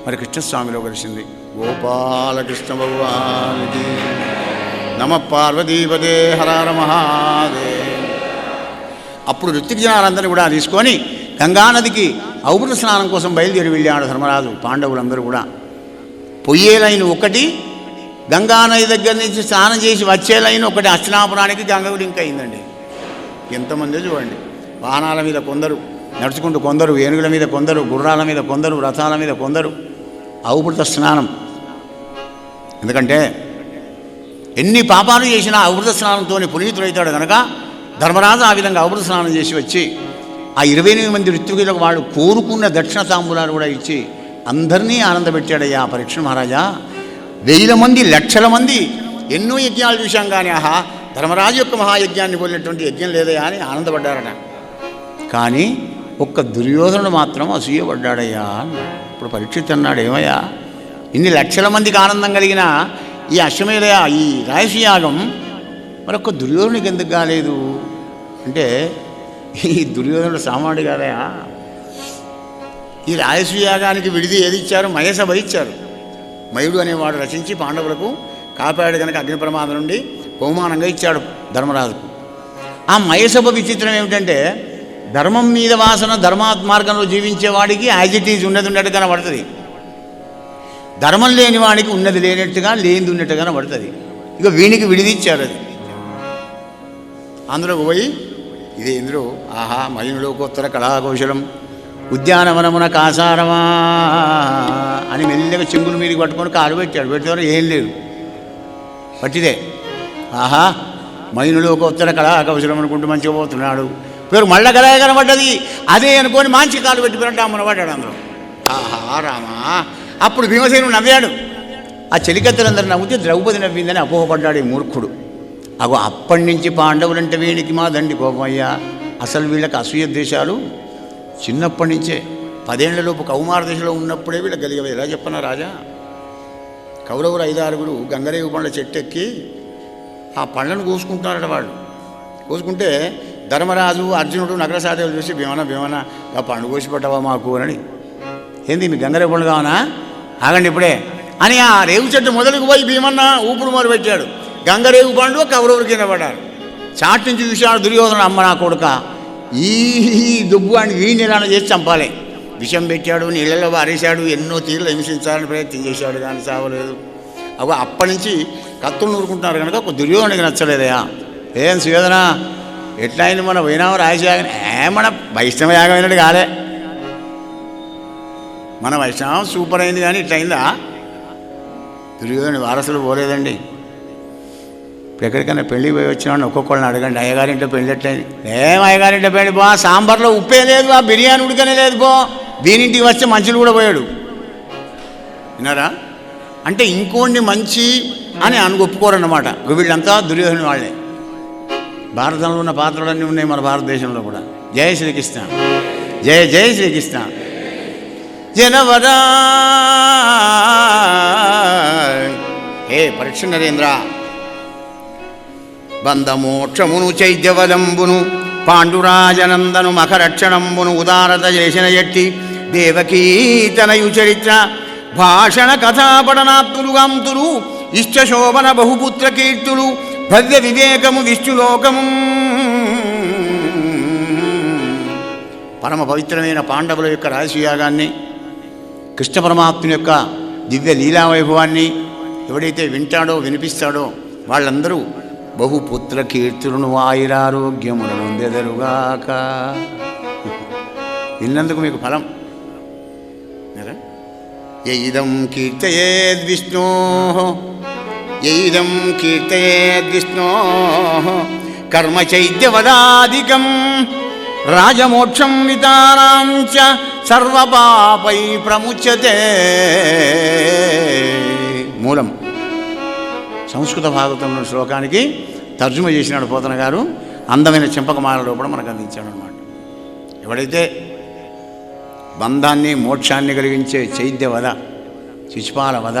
మరి కృష్ణస్వామిలో కలిసింది. గోపాలకృష్ణ భగవానికి నమ పార్వతీపదే హర మహాదేవ్. అప్పుడు ఋత్విక్ జనాలందరినీ కూడా తీసుకొని గంగానదికి ఔభృత స్నానం కోసం బయలుదేరి వెళ్ళాడు ధర్మరాజు. పాండవులందరూ కూడా పొయ్యే లైన్ ఒకటి, గంగానది దగ్గర నుంచి స్నానం చేసి వచ్చే లైన్ ఒకటి. హస్తినాపురానికి గంగకు లింక్ అయిందండి. ఎంతమంది చూడండి, వాహనాల మీద కొందరు, నడుచుకుంటూ కొందరు, ఏనుగుల మీద కొందరు, గుర్రాల మీద కొందరు, రథాల మీద కొందరు. ఔభృత స్నానం. ఎందుకంటే ఎన్ని పాపాలు చేసినా ఔభృత స్నానంతో పునీతుడైతాడు కనుక ధర్మరాజు ఆ విధంగా ఔభృత స్నానం చేసి వచ్చి ఆ 28 మంది ఋత్వికులకు వాళ్ళు కోరుకున్న దక్షిణ తాంబూలాలు కూడా ఇచ్చి అందరినీ ఆనందపెట్టాడయ్యా పరీక్ష మహారాజా. 1000 మంది, లక్షల మంది, ఎన్నో యజ్ఞాలు చూశాం కానీ ఆహా ధర్మరాజు యొక్క మహాయజ్ఞాన్ని పోలినటువంటి యజ్ఞం లేదయ్యా అని ఆనందపడ్డారట. కానీ ఒక్క దుర్యోధనుడు మాత్రం అసూయపడ్డాడయ్యా. ఇప్పుడు పరీక్షిత్ అన్నాడు, ఏమయ్యా ఇన్ని లక్షల మందికి ఆనందం కలిగిన ఈ అశ్వమేధ ఈ రాయసీయాగం మరొక్క దుర్యోధనుడికి ఎందుకు కాలేదు అంటే, ఈ దుర్యోధనుడు సామాన్యుడు కాదయా. ఈ రాయసీయాగానికి విడిది ఏది ఇచ్చారు? మయసభ ఇచ్చారు. మయుడు అనేవాడు రచించి పాండవులకు కాపాడు కనుక అగ్ని ప్రమాదం నుండి బహుమానంగా ఇచ్చాడు ధర్మరాజుకు. ఆ మయసభ విచిత్రం ఏమిటంటే ధర్మం మీద వాసన ధర్మాత్ మార్గంలో జీవించేవాడికి యాజ్ ఇట్ ఈజ్ ఉన్నది ఉన్నట్టు కనబడుతుంది. ధర్మం లేని వాడికి ఉన్నది లేనట్టుగా, లేనిది ఉన్నట్టుగా కనబడుతుంది. ఇక వీనికి విడిదిచ్చారు. అది అందులోకి పోయి ఇదే ఇందులో ఆహా మహిళలోకోత్తర కళాకౌశలం ఉద్యానవనమున కాసారమా అని మెల్లగా చెంగులు మీదకి పట్టుకొని కాలు పెట్టాడు. పెట్టేవారు ఏం లేదు, పట్టిదే. ఆహా మైనులోకోత్తర కళాకౌశలం అనుకుంటూ మంచిగా పోతున్నాడు. పేరు మళ్ళా కళాయ కనబడ్డది, అదే అనుకొని మంచి కాలు పెట్టిపోయినట్టు అమ్మన పడ్డాడు అందులో. ఆహా రామా. అప్పుడు భీమసేనుడు నవ్వాడు. ఆ చెలికత్తెలందరూ నవ్వుతే ద్రౌపది నవ్విందని అపోహపడ్డాడు ఈ మూర్ఖుడు. అగో అప్పటి నుంచి పాండవులంటే వీడికి మా దండి కోపమయ్యా. అసలు వీళ్ళకి అసూయ దేశాలు చిన్నప్పటి నుంచే 10 ఏళ్లలోపు కౌమార దశలో ఉన్నప్పుడే వీళ్ళకి కలిగేవి. ఎలా చెప్పనా రాజా, కౌరవులు 5-6 గంగరేగు పండ్ల చెట్టు ఎక్కి ఆ పండ్లను కోసుకుంటున్నారట. వాళ్ళు కోసుకుంటే ధర్మరాజు అర్జునుడు నగర సాధకులు చూసి భీమన ఆ పండు కోసి పట్టవా మాకు అని. ఏంది మీ గంగరేగు పండు కావనా, ఆగండి ఇప్పుడే అని ఆ రేగు చెట్టు మొదలుకు పోయి భీమన్న ఊపుడు మొదలు పెట్టాడు. గంగరేగు పండు కౌరవులు కింద పడ్డారు. చాటు నుంచి చూశాడు దుర్యోధనుడు, అమ్మ నా కొడుక ఈ దుబ్బు అని వీడిని ఎలా చేసి చంపాలి. విషం పెట్టాడు, నీళ్ళలో వారేశాడు, ఎన్నో తీర్లు హింసించాలని ప్రయత్నం చేశాడు కానీ సావలేదు. అగో అప్పటి నుంచి కత్తులు నూరుకుంటున్నారు కనుక ఒక దుర్యోధనుడికి నచ్చలేదయా. ఏం సుయోధన ఎట్లా అయింది మన పోయినాము రాయసయాగం? మన వైష్ణవ యాగం అయినట్టు కాలే, మన వైష్ణవం సూపర్ అయింది కానీ ఇట్లా అయిందా? దుర్యోధనుడి వారసులు పోలేదండి. ఇప్పుడు ఎక్కడికైనా పెళ్ళికి పోయి వచ్చినాడు ఒక్కొక్కళ్ళని అడగండి, అయ్యగారింట్లో పెళ్ళి ఎట్లయింది? ఏం అయ్యగారింట్లో పెళ్ళి బా, సాంబార్లో ఉప్పే లేదు బా, బిర్యానీ ఉడికనే లేదు బో, దీనింటికి వస్తే మంచులు కూడా పోయాడు. విన్నారా? అంటే ఇంకోండి మంచి అని ఒప్పుకోరన్నమాట. వీళ్ళంతా దుర్యోధనుడి వాళ్ళే. భారతంలో ఉన్న పాత్రలన్నీ ఉన్నాయి మన భారతదేశంలో కూడా. జయ శ్రీకృష్ణ, జయ జయ శ్రీకృష్ణ. జనవరా హే పరీక్ష నరేంద్ర, బంధమోక్షమును చైద్యవదంబును పాండురాజనందను మఖరక్షణంబును ఉదారత చేసిన ఎట్టి దేవకీతనయు చరిత్ర భాషణ కథాపడనాత్తులు గంతులు ఇష్టశోభన బహుపుత్ర కీర్తులు భవ్య వివేకము విష్ణులోకము. పరమ పవిత్రమైన పాండవుల యొక్క రాజసూయాగాన్ని, కృష్ణ పరమాత్ముని యొక్క దివ్య లీలావైభవాన్ని ఎవడైతే వింటాడో వినిపిస్తాడో వాళ్ళందరూ బహుపుత్ర కీర్తులను ఆయురారోగ్యములను పొందెదరుగాక. విన్నందుకు మీకు ఫలం. యైదం కీర్తయేద్విష్ణో, యైదం కీర్తయేద్విష్ణో కర్మ చైద్యవదాదికం రాజమోక్షం వితానాం చ సర్వపాపై ప్రముచ్యతే. మూలం సంస్కృత భాగవతంలో శ్లోకానికి తర్జుమ చేసినాడు పోతన గారు. అందమైన చెంపకమాలలో కూడా మనకు అందించాడు అన్నమాట. ఎవడైతే బంధాన్ని మోక్షాన్ని కలిగించే చైద్య వధ, శిశుపాల వధ,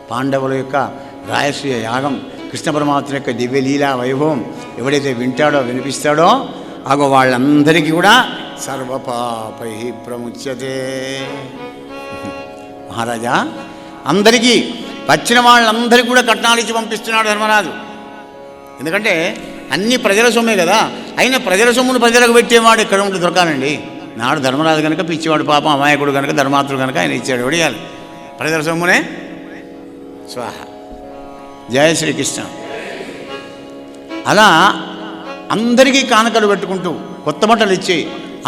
పాండవుల యొక్క రాయసూయ యాగం, కృష్ణ పరమాత్మ యొక్క దివ్యలీలా వైభవం ఎవడైతే వింటాడో వినిపిస్తాడో అగో వాళ్ళందరికీ కూడా సర్వపాపై ప్రముచ్యతే. మహారాజా అందరికీ వచ్చిన వాళ్ళందరికీ కూడా కట్నాలు ఇచ్చి పంపిస్తున్నాడు ధర్మరాజు. ఎందుకంటే అన్ని ప్రజల సొమ్మే కదా. అయినా ప్రజల సొమ్మును ప్రజలకు పెట్టేవాడు ఎక్కడ ఉండి దొరకాలండి. నాడు ధర్మరాజు కనుక పిచ్చివాడు, పాపం అమాయకుడు కనుక, ధర్మాత్రుడు కనుక ఆయన ఇచ్చాడు. ఎవడియాలి ప్రజల సొమ్మునే. స్వాహ. జయ శ్రీకృష్ణ. అలా అందరికీ కానుకలు పెట్టుకుంటూ కొత్త బట్టలు ఇచ్చి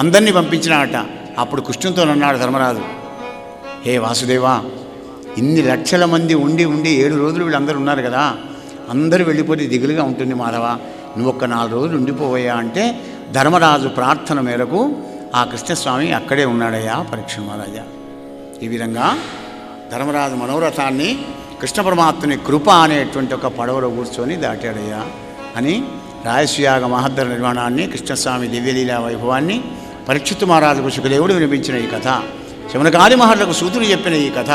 అందరినీ పంపించినాడట. అప్పుడు కృష్ణుతో అన్నాడు ధర్మరాజు, హే వాసుదేవా, ఇన్ని లక్షల మంది ఉండి 7 రోజులు వీళ్ళందరూ ఉన్నారు కదా, అందరూ వెళ్ళిపోతే దిగులుగా ఉంటుంది మాధవ, నువ్వు ఒక్క 4 రోజులు ఉండిపోవయ్యా అంటే ధర్మరాజు ప్రార్థన మేరకు ఆ కృష్ణస్వామి అక్కడే ఉన్నాడయ్యా పరీక్ష మహారాజా. ఈ విధంగా ధర్మరాజు మనోరథాన్ని కృష్ణ పరమాత్మని కృప అనేటువంటి ఒక పడవలో కూర్చొని దాటాడయ్యా అని రాయసుయాగ మహద్దర నిర్మాణాన్ని, కృష్ణస్వామి దివ్యలీలా వైభవాన్ని పరీక్షిత్తు మహారాజుకు శుకదేవుడు వినిపించిన ఈ కథ, శమనకాది మహర్లకు సూతుడు చెప్పిన ఈ కథ,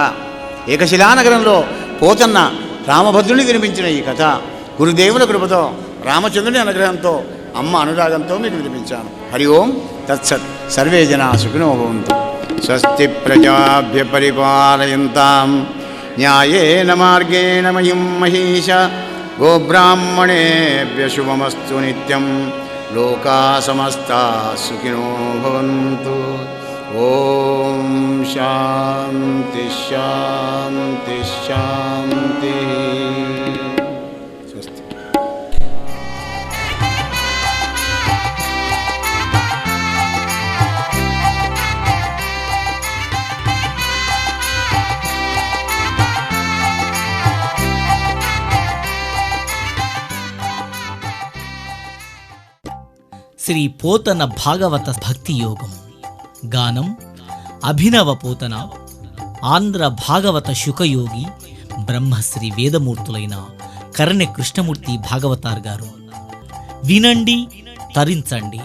ఏకశిలానగరంలో పోతన్న రామభద్రుని వినిపించిన ఈ కథ, గురుదేవుల కృపతో రామచంద్రుని అనుగ్రహంతో అమ్మ అనురాగంతో మీకు వినిపించాను. హరి ఓం తత్సత్. సర్వే జనా సుఖినో భవంతు. స్వస్తి ప్రజాభ్య పరిపాలయంతాం న్యాయేన మార్గేణ మహిం మహీష. గోబ్రాహ్మణేభ్య శుభమస్తు నిత్యం. లోకా సమస్తా సుఖినో భవంతు. ఓం శాంతి శాంతి శాంతి. స్వస్తి. శ్రీ పోతన భాగవత భక్తి యోగం. గానం అభినవ పోతన, ఆంధ్ర భాగవత శుకయోగి బ్రహ్మశ్రీ వేదమూర్తులైన కరణె కృష్ణమూర్తి భాగవతార్ గారు. వినండి, తరించండి.